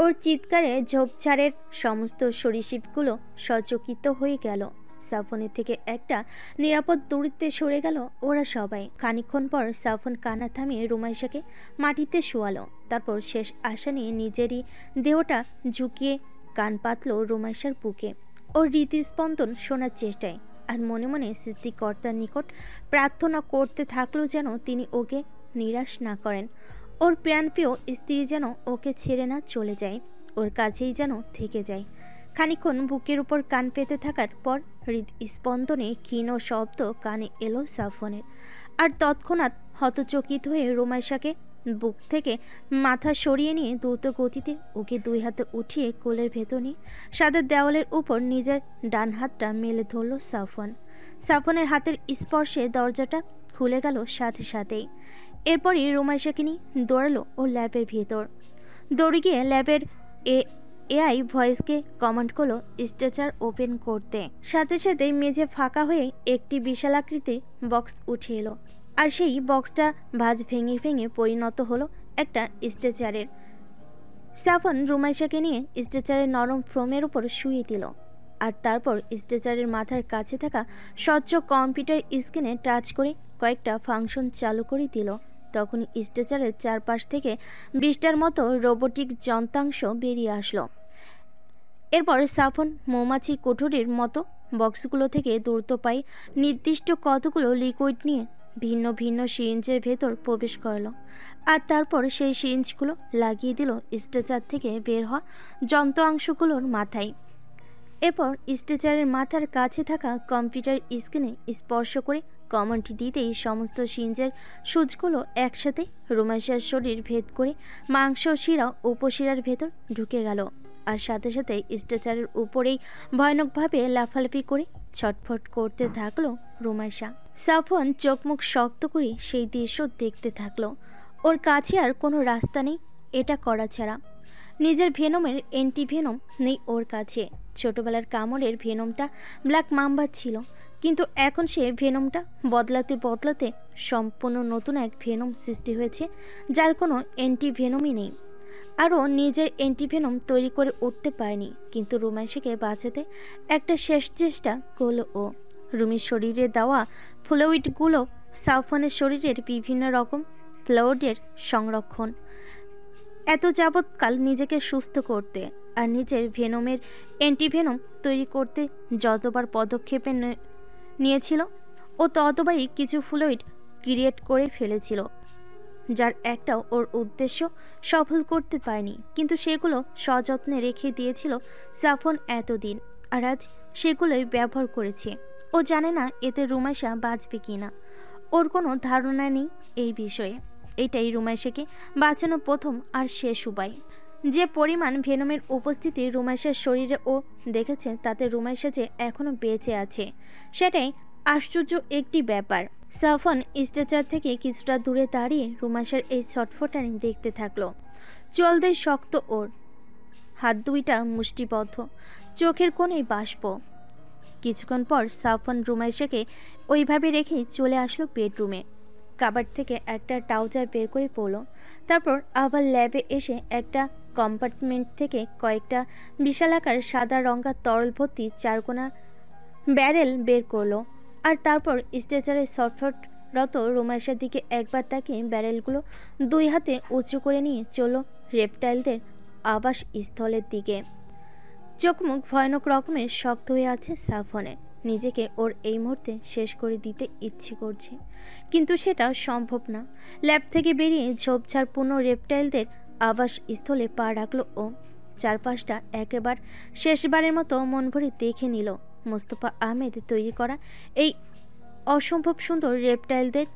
ওর চিৎকারে ঝোপঝাড়ের সমস্ত সরীসৃপগুলো সচকিত হয়ে গেল। সাফনের থেকে একটা নিরাপদ দূরত্বে সরে গেল ওরা সবাই। খানিকক্ষণ পর সাফন কান্না থামিয়ে রুমাইশাকে মাটিতে শোয়ালো। তারপর শেষ আশা নিয়ে নিজেরই দেহটা ঝুঁকিয়ে কান পাতল রুমাইশার বুকে। ওর হৃদস্পন্দন শোনার চেষ্টায়, আর মনে মনে সৃষ্টিকর্তার নিকট প্রার্থনা করতে থাকলো যেন তিনি ওকে নিরাশ না করেন। ওর প্রাণপ্রিয় স্ত্রী যেন ওকে ছেড়ে না চলে যায়, ওর কাছেই যেন থেকে যায়। খানিকক্ষণ বুকের উপর কান পেতে থাকার পর হৃদস্পন্দনে ক্ষীণ শব্দ কানে এলো সাফনের, আর তৎক্ষণাৎ হতচকিত হয়ে রুমাইশাকে বুক থেকে মাথা সরিয়ে নিয়ে দ্রুত গতিতে ওকে দুই হাতে উঠিয়ে কোলের ভেতর নিয়ে সাদা দেওয়ালের উপর নিজের ডান হাতটা মেলে ধরল সাফন। সাফনের হাতের স্পর্শে দরজাটা খুলে গেল সাথে সাথেই। এরপরই রুমাইশাকে নিয়ে দৌড়ালো ও ল্যাবের ভেতর। দৌড়ে গিয়ে ল্যাবের এআই ভয়েসকে কমান্ড করলো স্ট্রেচার ওপেন করতে। সাথে সাথে মেঝে ফাঁকা হয়ে একটি বিশাল আকৃতির বক্স উঠে এলো, আর সেই বক্সটা ভাঁজ ভেঙে ভেঙে পরিণত হলো একটা স্ট্রেচারের। সাফন রুমাইশাকে নিয়ে স্ট্রেচারের নরম ফ্রোমের উপর শুয়ে দিল, আর তারপর স্ট্রেচারের মাথার কাছে থাকা স্বচ্ছ কম্পিউটার স্ক্রিনে টাচ করে কয়েকটা ফাংশন চালু করে দিল। তখন স্ট্রেচারের চারপাশ থেকে 20টার মতো রোবোটিক যন্ত্রাংশ বেরিয়ে আসলো। এরপর সাফন মৌমাছি কুঠুরির মতো বক্সগুলো থেকে দ্রুত পায়ে নির্দিষ্ট কতগুলো লিকুইড নিয়ে ভিন্ন ভিন্ন সিরিঞ্জের ভেতর প্রবেশ করলো, আর তারপর সেই সিরিঞ্জগুলো লাগিয়ে দিল স্ট্রেচার থেকে বের হওয়া যন্ত্রাংশগুলোর মাথায়। এরপর স্ট্রেচারের মাথার কাছে থাকা কম্পিউটার স্ক্রিনে স্পর্শ করে কমান্ড দিতেই সমস্ত সিরিঞ্জের সূচগুলো একসাথে রুমাইশার শরীর ভেদ করে মাংস শিরা উপশিরার ভেতর ঢুকে গেল, আর সাথে সাথে স্ট্রেচারের উপরেই ভয়ানকভাবে লাফালাফি করে ছটফট করতে থাকলো রুমাইশা। সাফন চোখ মুখ শক্ত করে সেই দৃশ্য দেখতে থাকলো। ওর কাছে আর কোনো রাস্তা নেই এটা করা ছাড়া। নিজের ভেনমের অ্যান্টিভেনম নেই ওর কাছে। ছোটবেলার কামড়ের ভেনমটা ব্ল্যাক মাম্বা ছিল, কিন্তু এখন সে ভেনমটা বদলাতে বদলাতে সম্পূর্ণ নতুন এক ভেনম সৃষ্টি হয়েছে, যার কোনো অ্যান্টিভেনমই নেই। আরও নিজের অ্যান্টিভেনম তৈরি করে উঠতে পারেনি, কিন্তু রুমাইশাকে বাঁচাতে একটা শেষ চেষ্টা করল ও। রুমির শরীরে দেওয়া ফ্লুইডগুলো সাফনের শরীরের বিভিন্ন রকম ফ্লুইডের সংরক্ষণ। এত যাবৎকাল নিজেকে সুস্থ করতে আর নিজের ভেনমের অ্যান্টিভেনম তৈরি করতে যতবার পদক্ষেপে নিয়েছিল, ও ততবারই কিছু ফ্লুইড ক্রিয়েট করে ফেলেছিল, যার একটাও ওর উদ্দেশ্য সফল করতে পারেনি, কিন্তু সেগুলো সযত্নে রেখে দিয়েছিল সাফন এতদিন, আর আজ সেগুলোই ব্যবহার করেছে। ও জানে না এতে রুমাইশা বাঁচবে কিনা, ওর কোনো ধারণা নেই এই বিষয়ে। এটাই রুমাইশাকে বাঁচানোর প্রথম আর শেষ উপায়। যে পরিমাণ ভেনমের উপস্থিতি রুমাইশার শরীরে ও দেখেছে, তাতে রুমাইশা যে এখনও বেঁচে আছে সেটাই আশ্চর্য একটি ব্যাপার। সাফন স্ট্রেচার থেকে কিছুটা দূরে দাঁড়িয়ে রুমাইশার এই ছটফটানি দেখতে থাকলো। চল দেয় শক্ত ওর, হাত দুইটা মুষ্টিবদ্ধ, চোখের কোণে বাষ্প। কিছুক্ষণ পর সাফন রুমাইশাকে ওইভাবে রেখেই চলে আসলো বেডরুমে। কাবার্ড থেকে একটা ট্রাউজার বের করে পড়ল, তারপর আবার ল্যাবে এসে একটা কম্পার্টমেন্ট থেকে কয়েকটা বিশালাকার সাদা রঙা তরল ভর্তি চারকোনা ব্যারেল বের করলো, আর তারপর স্ট্রেচারে ছটফটরত রুমাইশার দিকে একবার তাকিয়ে ব্যারেলগুলো দুই হাতে উঁচু করে নিয়ে চলল রেপটাইলদের আবাস স্থলের দিকে। চোখ মুখ ভয়ানক রকমের শক্ত হয়ে আছে সাফনের। নিজেকে ওর এই মুহূর্তে শেষ করে দিতে ইচ্ছে করছে, কিন্তু সেটা সম্ভব না। ল্যাব থেকে বেরিয়ে ঝোপঝাড়পূর্ণ রেপটাইলদের আবাস স্থলে পা রাখলো ও। চারপাশটা একেবার শেষবারের মতো মন ভরে দেখে নিল। মোস্তফা আহমেদ তৈরি করা এই অসম্ভব সুন্দর রেপটাইলদের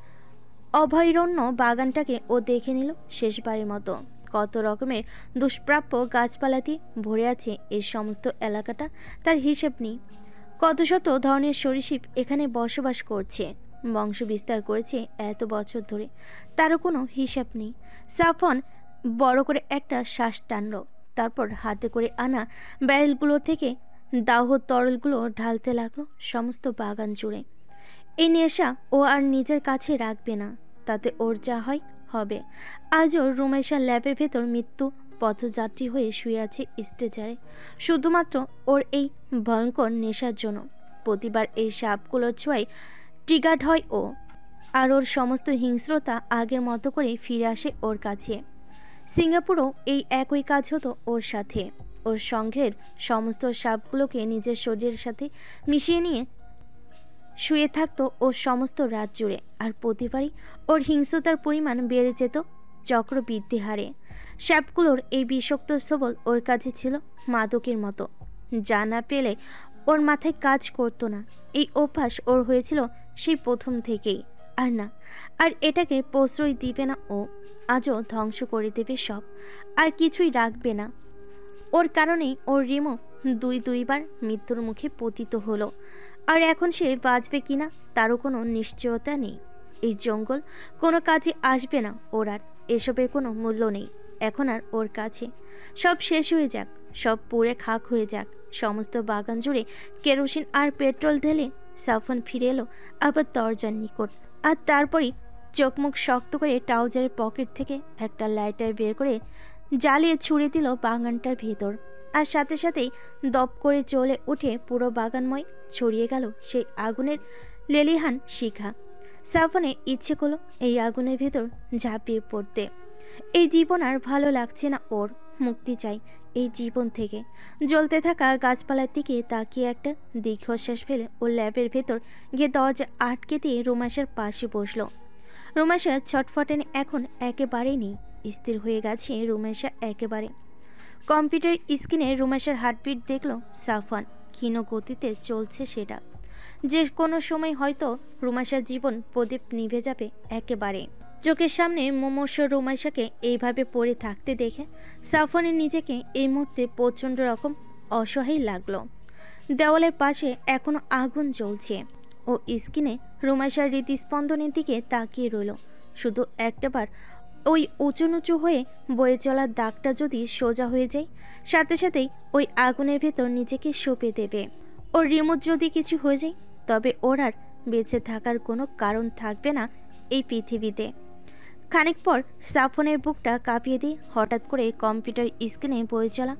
অভয়ারণ্য বাগানটাকে ও দেখে নিল শেষবারের মতো। কত রকমের দুষ্প্রাপ্য গাছপালা দিয়ে ভরে আছে এই সমস্ত এলাকাটা, তার হিসেব নেই। কত শত ধরনের সরীসৃপ এখানে বসবাস করছে, বংশ বিস্তার করেছে এত বছর ধরে, তারও কোনো হিসাব নেই। সাফন বড় করে একটা শ্বাস টানল, তারপর হাতে করে আনা ব্যারেলগুলো থেকে দাহ তরলগুলো ঢালতে লাগলো সমস্ত বাগান জুড়ে। এই নেশা ও আর নিজের কাছে রাখবে না, তাতে ওর যা হয় হবে। আজও রুমাইশা ল্যাবের ভেতর মৃত্যু পথযাত্রী হয়ে শুয়ে আছে স্ট্রেচারে, শুধুমাত্র ওর এই ভয়ঙ্কর নেশার জন্য। প্রতিবার এই সাপগুলোর ছোঁয়ায় ট্রিগার্ড হয় ও, আর ওর সমস্ত হিংস্রতা আগের মতো করে ফিরে আসে ওর কাছে। সিঙ্গাপুরেও এই একই কাজ হতো ওর সাথে। ওর সংঘের সমস্ত সাপগুলোকে নিজের শরীরের সাথে মিশিয়ে নিয়ে শুয়ে থাকতো ও সমস্ত রাত জুড়ে, আর প্রতিবারই ওর হিংস্রতার পরিমাণ বেড়ে যেত চক্রবৃদ্ধি হারে। সাপগুলোর এই বিষাক্ত সবল ওর কাছে ছিল মাদকের মতো, যা না পেলে ওর মাথায় কাজ করতো না। এই অভ্যাস ওর হয়েছিল সেই প্রথম থেকেই, আর না, আর এটাকে প্রশ্রয় দিবে না ও। আজও ধ্বংস করে দেবে সব, আর কিছুই রাখবে না। ওর কারণেই ওর রিমো দুইবার মৃত্যুর মুখে পতিত হলো, আর এখন সে বাঁচবে কিনা তারও কোনো নিশ্চয়তা নেই। এই জঙ্গল কোনো কাজে আসবে না ওর, আর এসবের কোনো মূল্য নেই এখন আর ওর কাছে। সব শেষ হয়ে যাক, সব পুড়ে খাক হয়ে যাক। সমস্ত বাগান জুড়ে কেরোসিন আর পেট্রোল ঢেলে সাফন ফিরে এলো আবার দরজার নিকট, আর তারপরেই চোখ মুখ শক্ত করে ট্রাউজারের পকেট থেকে একটা লাইটার বের করে জ্বালিয়ে ছুড়ে দিল বাগানটার ভেতর, আর সাথে সাথেই দপ করে জ্বলে উঠে পুরো বাগানময় ছড়িয়ে গেল সেই আগুনের লেলিহান শিখা। সাফনের ইচ্ছে করলো এই আগুনের ভেতর ঝাঁপিয়ে পড়তে। এই জীবন আর ভালো লাগছে না ওর, মুক্তি চাই এই জীবন থেকে। জ্বলতে থাকা গাছপালার দিকে তাকিয়ে একটা দীর্ঘশ্বাস ফেলে ও ল্যাবের ভেতর গিয়ে দরজা আটকে দিয়ে রুমাইশার পাশে বসলো। রুমাইশার ছটফটানি এখন একেবারেই নেই, স্থির হয়ে গেছে রুমাইশা একেবারে। কম্পিউটার স্ক্রিনে রুমাইশার হার্টবিট দেখলো সাফন, ক্ষীণ গতিতে চলছে সেটা। যে কোনো সময় হয়তো রুমাইশার জীবন প্রদীপ নিভে যাবে একেবারে। চোখের সামনে মুমূর্ষু রুমাইশাকে এইভাবে পড়ে থাকতে দেখে সাফনের নিজেকে এই মুহূর্তে প্রচণ্ড রকম অসহায় লাগলো। দেওয়ালের পাশে এখনো আগুন জ্বলছে ও স্ক্রিনে রুমাইশার হৃদস্পন্দনের দিকে তাকিয়ে রইল। শুধু একটাবার ওই উঁচু নিচু হয়ে বয়ে চলার দাগটা যদি সোজা হয়ে যায়, সাথে সাথেই ওই আগুনের ভেতর নিজেকে সঁপে দেবে। ওর রিমোট যদি কিছু হয়ে যায়, তবে ওর আর বেঁচে থাকার কোনো কারণ থাকবে না এই পৃথিবীতে। খানিক পর সাফনের বুকটা কাঁপিয়ে দিয়ে হঠাৎ করে কম্পিউটার স্ক্রিনে বয়ে চলা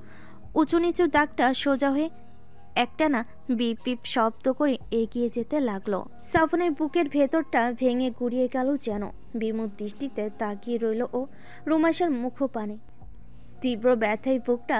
উঁচু নিচু দাগটা সোজা হয়ে একটানা বিপ বিপ শব্দ করে এগিয়ে যেতে লাগলো। সাফনের বুকের ভেতরটা ভেঙে গুড়িয়ে গেল, যেন বিমুখ দৃষ্টিতে তাকিয়ে রইল ও রুমাইশার মুখপানে। তীব্র ব্যথায় বুকটা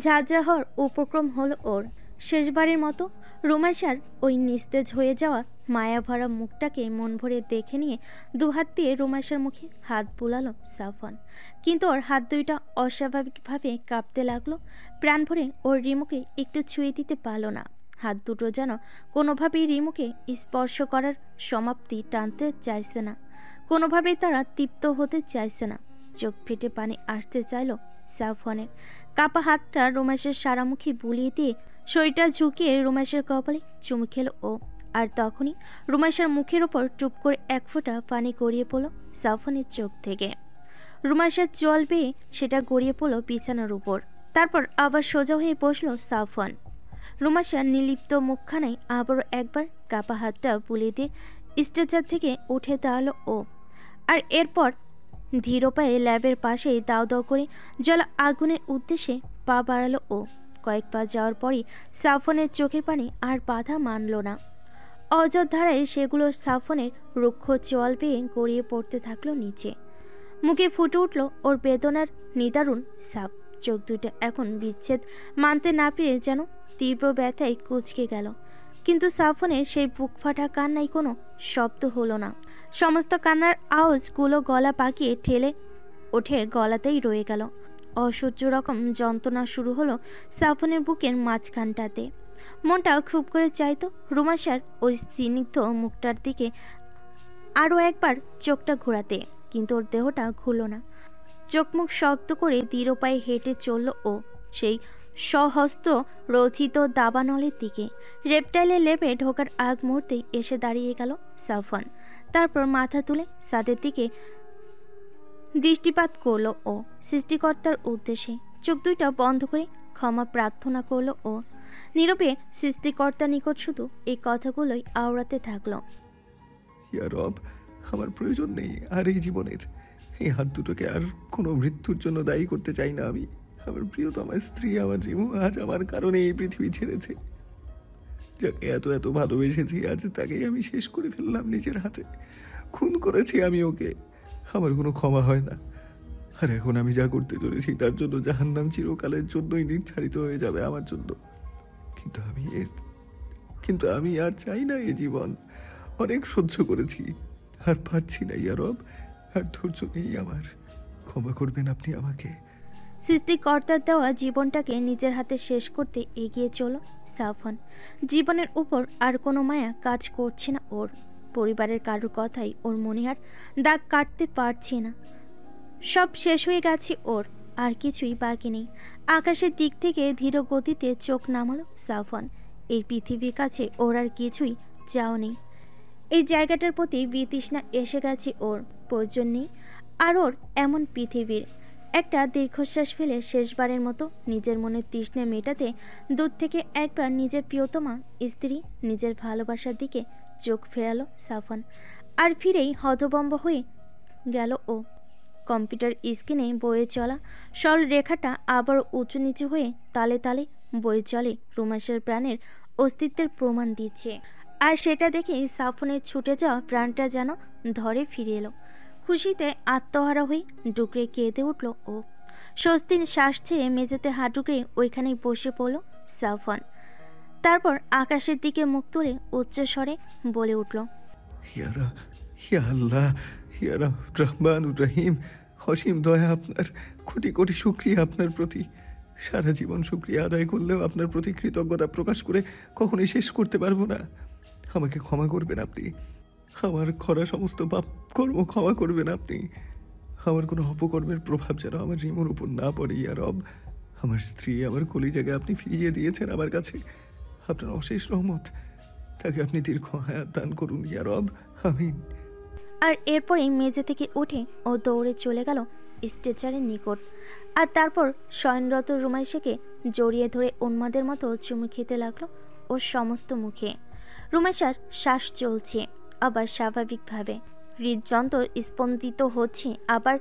ঝাঁঝরা হওয়ার উপক্রম হলো ওর। শেষবারের মতো রুমাইশার ওই নিস্তেজ হয়ে যাওয়া মায়া ভরা মুখটাকে মন ভরে দেখে নিয়ে দুহাত দিয়ে রুমাইশার মুখে হাত বুলালো সাফওয়ান। কিন্তু ওর হাত দুইটা অস্বাভাবিকভাবে কাঁপতে লাগলো। প্রাণ ভরে ওর রিমুকে একটু ছুঁয়ে দিতে পারল না। হাত দুটো যেন কোনোভাবেই রিমুকে স্পর্শ করার সমাপ্তি টানতে চাইছে না, কোনোভাবেই তারা তৃপ্ত হতে চাইছে না। চোখ ফেটে পানি আসতে চাইল সাফওয়ানের। কাপা হাতটা রুমাইশের সারামুখী বুলিয়ে দিয়ে শরীরটা ঝুঁকিয়ে রুমাইশের কপালে চুমু খেলো ও। আর তখনই রুমাইশার মুখের ওপর টুপ করে এক ফোঁটা পানি গড়িয়ে পড়ল সাফওয়ানের চোখ থেকে। রুমাইশার জল পেয়ে সেটা গড়িয়ে পড়ল বিছানার উপর। তারপর আবার সোজা হয়ে বসলো সাফওয়ান। রুমাইশার নির্লিপ্ত মুখখানায় আবারও একবার কাপা হাতটা বুলিয়ে দিয়ে স্ট্রেচার থেকে উঠে দাঁড়ালো ও। আর এরপর ধীর পায়ে ল্যাবের পাশেই দাও দাও করে জল আগুনের উদ্দেশ্যে পা বাড়ালো ও। কয়েক পা যাওয়ার পরই সাফওয়ানের চোখের পানি আর বাধা মানল না। অযোধ্যারায় সেগুলো সাফওয়ানের রুক্ষ চোয়াল পেয়ে গড়িয়ে পড়তে থাকলো নিচে। মুখে ফুটে উঠল ওর বেদনার নিদারুণ সাপ। চোখ দুটো এখন বিচ্ছেদ মানতে না পেরে যেন তীব্র ব্যথায় কুঁচকে গেল। কিন্তু সাফওয়ানের সেই বুক ফাটা কান্নায় কোনো শব্দ হলো না। সমস্ত কান্নার আওয়াজগুলো গলা পাকিয়ে ঠেলে ওঠে গলাতেই রয়ে গেল। অসহ্য রকম যন্ত্রণা শুরু হলো সাফওয়ানের বুকের মাঝখানটাতে। মনটা খুব করে চাইতো রুমাইশার ওই স্নিগ্ধ মুখটার দিকে আরও একবার চোখটা ঘোরাতে, কিন্তু ওর দেহটা ঘুরল না। চোখ মুখ শক্ত করে দৃঢ় পায়ে হেঁটে চলল ও সেই সহস্ত রচিত দাবানলের দিকে। রেপটাইলের লেপে ঢোকার আগ মুহূর্তেই এসে দাঁড়িয়ে গেল সাফওয়ান। তারপর মাথা তুলে ছাদের দিকে দৃষ্টিপাত করলো ও সৃষ্টিকর্তার উদ্দেশ্যে। চোখ দুইটা বন্ধ করে ক্ষমা প্রার্থনা করলো ও। নীরবে সৃষ্টিকর্তার নিকট শুধু এই কথাগুলোই আওড়াতে থাকলো। ইয়া রব, আমার প্রয়োজন নেই আর এই জীবনের। এই হাত দুটোকে আর কোনো মৃত্যুর জন্য দায়ী করতে চাই না আমি। আমার প্রিয়তমা স্ত্রী আমার রিমু আজ আমার কারণে এই পৃথিবী ছেড়েছে। যাকে এত এত ভালোবেসেছি আজ তাকেই আমি শেষ করে ফেললাম নিজের হাতে। খুন করেছি আমি ওকে। আমার কোনো ক্ষমা হয় না। আর এখন আমি যা করতে চলেছি তার জন্য জাহান্নাম চিরকালের জন্যই নির্ধারিত হয়ে যাবে আমার জন্য। কিন্তু আমি আর চাই না এ জীবন। অনেক সহ্য করেছি, আর পারছি না ইয়া রব। আর ধৈর্য নেই আমার। ক্ষমা করবেন আপনি আমাকে। সৃষ্টিকর্তার দেওয়া জীবনটাকে নিজের হাতে শেষ করতে এগিয়ে চলো সাফওয়ান। জীবনের উপর আর কোনো মায়া কাজ করছে না ওর। পরিবারের কারোর কথাই ওর মনে আর দাগ কাটতে পারছে না। সব শেষ হয়ে গেছে ওর, আর কিছুই বাকি নেই। আকাশের দিক থেকে ধীর গতিতে চোখ নামালো সাফওয়ান। এই পৃথিবীর কাছে ওর আর কিছুই চাও নেই। এই জায়গাটার প্রতি বিতৃষ্ণা এসে গেছে ওর। প্রয়োজন নেই আর ওর এমন পৃথিবীর। একটা দীর্ঘশ্বাস ফেলে শেষবারের মতো নিজের মনের তৃষ্ণা মেটাতে দূর থেকে একবার নিজের প্রিয়তমা স্ত্রী, নিজের ভালোবাসার দিকে চোখ ফেরালো সাফওয়ান। আর ফিরেই হতভম্ব হয়ে গেল ও। কম্পিউটার স্ক্রিনে বয়ে চলা সরল রেখাটা আবার উঁচু নিচু হয়ে তালে তালে বয়ে চলে রুমাইশার প্রাণের অস্তিত্বের প্রমাণ দিচ্ছে। আর সেটা দেখেই সাফওয়ানের ছুটে যাওয়া প্রাণটা যেন ধরে ফিরে এলো। খুশিতে আত্মহারা হয়ে ডুকরে কেঁদে উঠল ও। স্বস্তির শ্বাস ছেড়ে মেঝেতে হাত ডুকরে ওইখানেই বসে পড়ল সাফওয়ান। তারপর আকাশের দিকে মুখ তুলে উচ্চস্বরে বলে উঠল, ইয়া আল্লাহ, ইয়া রহমানুর রহিম, অসীম দয়া আপনার। কোটি কোটি শুকরিয়া আপনার প্রতি। সারা জীবন শুকরিয়া আদায় করলেও আপনার প্রতি কৃতজ্ঞতা প্রকাশ করে কখনোই শেষ করতে পারবো না। আমাকে ক্ষমা করবেন আপনি। আমার করা সমস্ত পাপ কর্ম ক্ষমা করবেন আপনি। আমার কোনো অপকর্মের প্রভাব যেন আমার রিমুর উপর না পড়ে ইয়া রব। আমার স্ত্রী, আমার কলিজাকে আপনি ফিরিয়ে দিয়েছেন আমার কাছে। আপনার অশেষ রহমত, তাকে আপনি দীর্ঘ হায়াত দান করুন ইয়া রব, আমিন। আর এরপরেই মেঝে থেকে উঠে ও দৌড়ে চলে গেল স্ট্রেচারের নিকট। আর তারপর শয়নরত রুমাইশাকে জড়িয়ে ধরে উন্মাদের মতো চুমু খেতে লাগলো ওর সমস্ত মুখে। রুমাইশার শ্বাস চলছে আবার স্বাভাবিকভাবে। হৃদযন্ত্র স্পন্দিত হচ্ছে আবার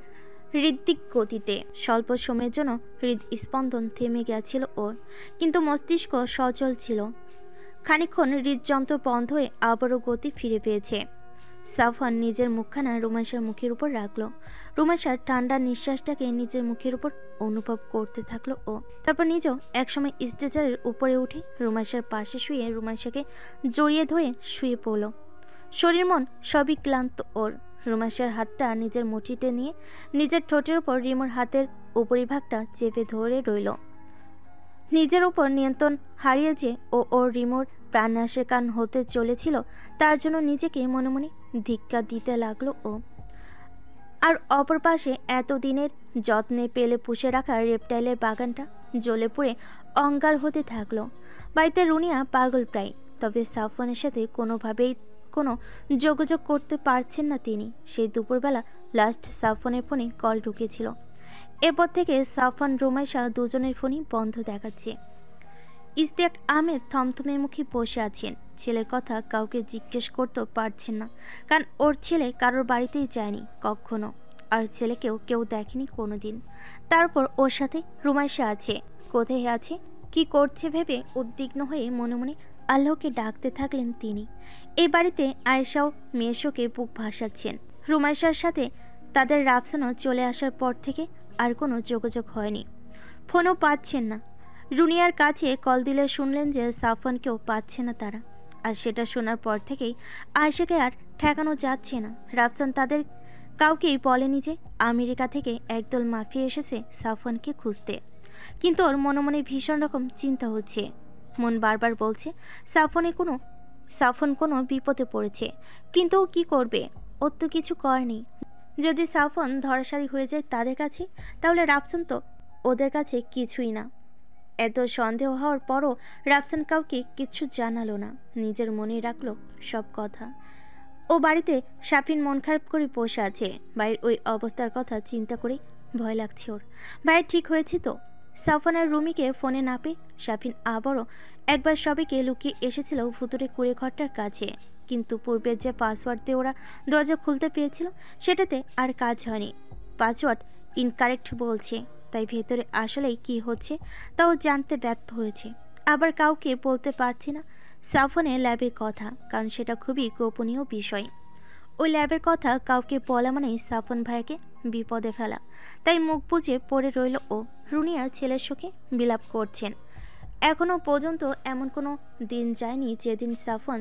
হৃদ্দিক গতিতে। স্বল্প সময়ের জন্য হৃদস্পন্দন থেমে গেছিল ওর, কিন্তু মস্তিষ্ক সচল ছিল। খানিকক্ষণ হৃদযন্ত্র বন্ধ হয়ে আবারও গতি ফিরে পেয়েছে। সাফওয়ান নিজের মুখখানা রুমাইশার মুখের উপর রাখলো। রুমাইশার ঠান্ডা নিঃশ্বাসটাকে নিজের মুখের উপর অনুভব করতে থাকলো ও। তারপর নিজেও একসময় স্ট্রেচারের উপরে উঠে রুমাইশার পাশে শুয়ে রুমাইশাকে জড়িয়ে ধরে শুয়ে পড়ল। শরীর মন সবই ক্লান্ত ওর। রুমাইশার হাতটা নিজের মুঠিতে নিয়ে নিজের ঠোঁটের উপর রিমোর হাতের উপরিভাগটা চেপে ধরে রইল। নিজের উপর নিয়ন্ত্রণ হারিয়ে যে ওর রিমোর প্রাণনাশের কান হতে চলেছিল, তার জন্য নিজেকে মনে মনে ধিক্কার দিতে লাগলো ও। আর অপর পাশে এতদিনের যত্নে পেলে পুষে রাখা রেপটাইলের বাগানটা জ্বলে পুড়ে অঙ্গার হতে থাকলো। বাড়িতে রুনিয়া পাগল প্রায়, তবে সাফওয়ানের সাথে কোনোভাবেই কোনো যোগাযোগ করতে পারছেন না তিনি। সেই দুপুরবেলা লাস্ট সাফওয়ানের ফোনে কল ঢুকেছিল। এরপর থেকে সাফওয়ান রুমাইশা দুজনের ফোনই বন্ধ দেখাচ্ছে। ইশতিয়াক আহমেদ থমথমে মুখে বসে আছেন। ছেলের কথা কাউকে জিজ্ঞেস করতে পারছেন না, কারণ ওর ছেলে কারোর বাড়িতেই যায়নি কখনো, আর ছেলেকেও কেউ দেখেনি কোনোদিন। তারপর ওর সাথে রুমাইশা আছে, কোথায় আছে, কি করছে ভেবে উদ্বিগ্ন হয়ে মনে মনে আল্লাহকে ডাকতে থাকলেন তিনি। এই বাড়িতে আয়েশাও মেয়েশোকে বুক ভাসাচ্ছেন। রুমাইশার সাথে তাদের রাফসানও চলে আসার পর থেকে আর কোনো যোগাযোগ হয়নি, ফোনও পাচ্ছেন না। রুনিয়ার কাছে কল দিলে শুনলেন যে সাফওয়ানকেও পাচ্ছে না তারা, আর সেটা শোনার পর থেকেই আয়েশাকে আর ঠেকানো যাচ্ছে না। রাফসান তাদের কাউকেই বলেনি যে আমেরিকা থেকে একদল মাফিয়া এসেছে সাফওয়ানকে খুঁজতে, কিন্তু ওর মনে মনে ভীষণ রকম চিন্তা হচ্ছে। মন বারবার বলছে সাফওয়ান কোনো বিপদে পড়েছে, কিন্তু ও কী করবে? ওর তো কিছু করেনি। যদি সাফওয়ান ধরাশায়ী হয়ে যায় তাদের কাছে, তাহলে রাফসান তো ওদের কাছে কিছুই না। এত সন্দেহ হওয়ার পরও রাফসান কাউকে কিচ্ছু জানালো না, নিজের মনেই রাখলো সব কথা। ও বাড়িতে শাফিন মন খারাপ করে বসে আছে। ভাইয়ের ওই অবস্থার কথা চিন্তা করে ভয় লাগছে ওর। ভাইয়ের ঠিক হয়েছে তো? সাফওয়ান আর রুমিকে ফোনে না পেয়ে শাফিন আবারও একবার সবাইকে লুকিয়ে এসেছিল ভুতুরে কুড়ে ঘরটার কাছে, কিন্তু পূর্বের যে পাসওয়ার্ড দিয়ে ওরা দরজা খুলতে পেরেছিল সেটাতে আর কাজ হয়নি। পাসওয়ার্ড ইনকারেক্ট বলছে, তাই ভেতরে আসলেই কি হচ্ছে তাও জানতে ব্যর্থ হয়েছে। আবার কাউকে বলতে পারছি না সাফওয়ানের ল্যাবের কথা, কারণ সেটা খুবই গোপনীয় বিষয়। ওই ল্যাবের কথা কাউকে বলা মানেই সাফওয়ান ভাইকে বিপদে ফেলা, তাই মুখ বুজে পড়ে রইল ও। রুনিয়া ছেলের শোকে বিলাপ করছেন। এখনও পর্যন্ত এমন কোনো দিন যায়নি যেদিন সাফওয়ান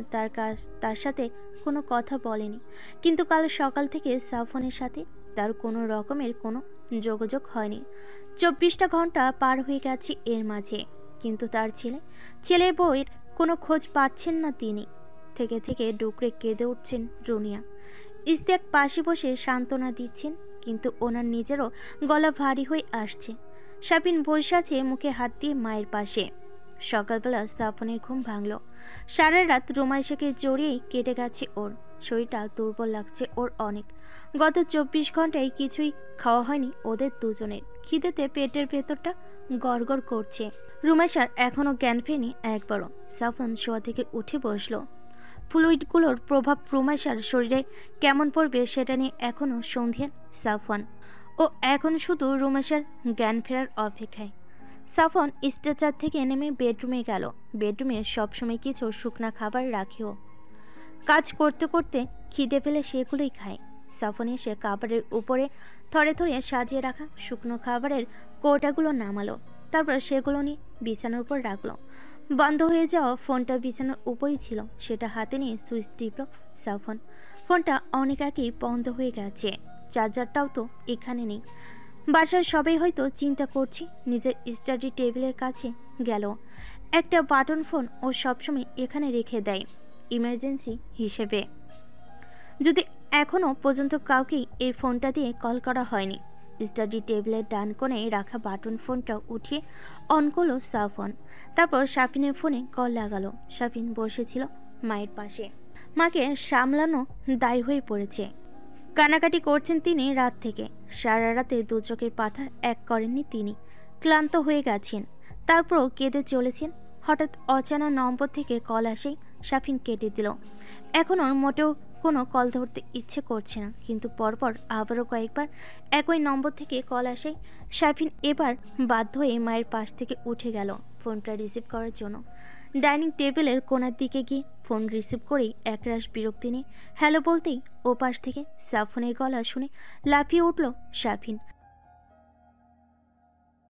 তার সাথে কোনো কথা বলেনি, কিন্তু কাল সকাল থেকে সাফওয়ানের সাথে তার কোনো রকমের কোনো যোগাযোগ হয়নি। 24টা ঘন্টা পার হয়ে গেছে এর মাঝে, কিন্তু তার ছেলের বউয়ের কোনো খোঁজ পাচ্ছেন না তিনি। থেকে থেকে ডুকরে কেঁদে উঠছেন রুনিয়া। ইশতিয়াক পাশে বসে সান্ত্বনা দিচ্ছেন, কিন্তু ওনার নিজেরও গলা ভারী হয়ে আসছে। শাফিন বসে আছে মুখে হাত দিয়ে মায়ের পাশে। সকালবেলা সাফওয়ানের ঘুম ভাঙল। সারা রাত রুমাইশাকে জড়িয়েই কেটে গেছে ওর। শরীরটা দুর্বল লাগছে ওর অনেক। গত 24 ঘন্টায় কিছুই খাওয়া হয়নি ওদের দুজনের। খিদেতে পেটের ভেতরটা গড়গড় করছে। রুমাইশার এখনও জ্ঞান ফেরেনি একবারও। সাফওয়ান শোয়া থেকে উঠে বসলো। ফ্লুইডগুলোর প্রভাব রুমাইশার শরীরে কেমন পড়বে সেটা নিয়ে এখনও সন্ধিহান সাফওয়ান। ও এখন শুধু রুমাইশার জ্ঞান ফেরার অপেক্ষায়। সাফওয়ান স্ট্রেচার থেকে নেমে বেডরুমে গেল। বেডরুমে সবসময় কিছু শুকনা খাবার রাখেও। কাজ করতে করতে খিদে পেলে সেগুলোই খায়। সাফওয়ান এসে খাবারের উপরে থরে থরে সাজিয়ে রাখা শুকনো খাবারের কৌটাগুলো নামালো। তারপর সেগুলো নিয়ে বিছানার উপর রাখলো। বন্ধ হয়ে যাওয়া ফোনটা বিছানার উপরই ছিল, সেটা হাতে নিয়ে সুইচ টিপল সাফওয়ান। ফোনটা অনেক আগেই বন্ধ হয়ে গেছে, চার্জারটাও তো এখানে নেই। বাসার সবাই হয়তো চিন্তা করছে। নিজের স্টাডি টেবিলের কাছে গেল। একটা বাটন ফোন ও সবসময় এখানে রেখে দেয় ইমার্জেন্সি হিসেবে, যদি এখনও পর্যন্ত কাউকেই এই ফোনটা দিয়ে কল করা হয়নি। স্টাডি টেবিলের ডান কোণে রাখা বাটন ফোনটা উঠিয়ে অন করলো সাফওয়ান। তারপর শাফিনের ফোনে কল লাগালো। শাফিন বসেছিল মায়ের পাশে। মাকে সামলানো দায় হয়ে পড়েছে। কানাকাটি করছেন তিনি রাত থেকে। সারা রাতে দু চোখের পাতা এক করেননি তিনি। ক্লান্ত হয়ে গেছেন, তারপরও কেঁদে চলেছেন। হঠাৎ অজানা নম্বর থেকে কল আসেই শাফিন কেটে দিল। এখন ওর মোটেও কোনো কল ধরতে ইচ্ছে করছে না, কিন্তু পরপর আবারও কয়েকবার একই নম্বর থেকে কল আসে। শাফিন এবার বাধ্য হয়ে মায়ের পাশ থেকে উঠে গেল ফোনটা রিসিভ করার জন্য। ডাইনিং টেবিলের কোণার দিকে গিয়ে ফোন রিসিভ করেই একরাশ বিরক্তি নিয়ে হ্যালো বলতেই ওপাশ থেকে সাফওয়ানের গলা শুনে লাফিয়ে উঠল শাফিন।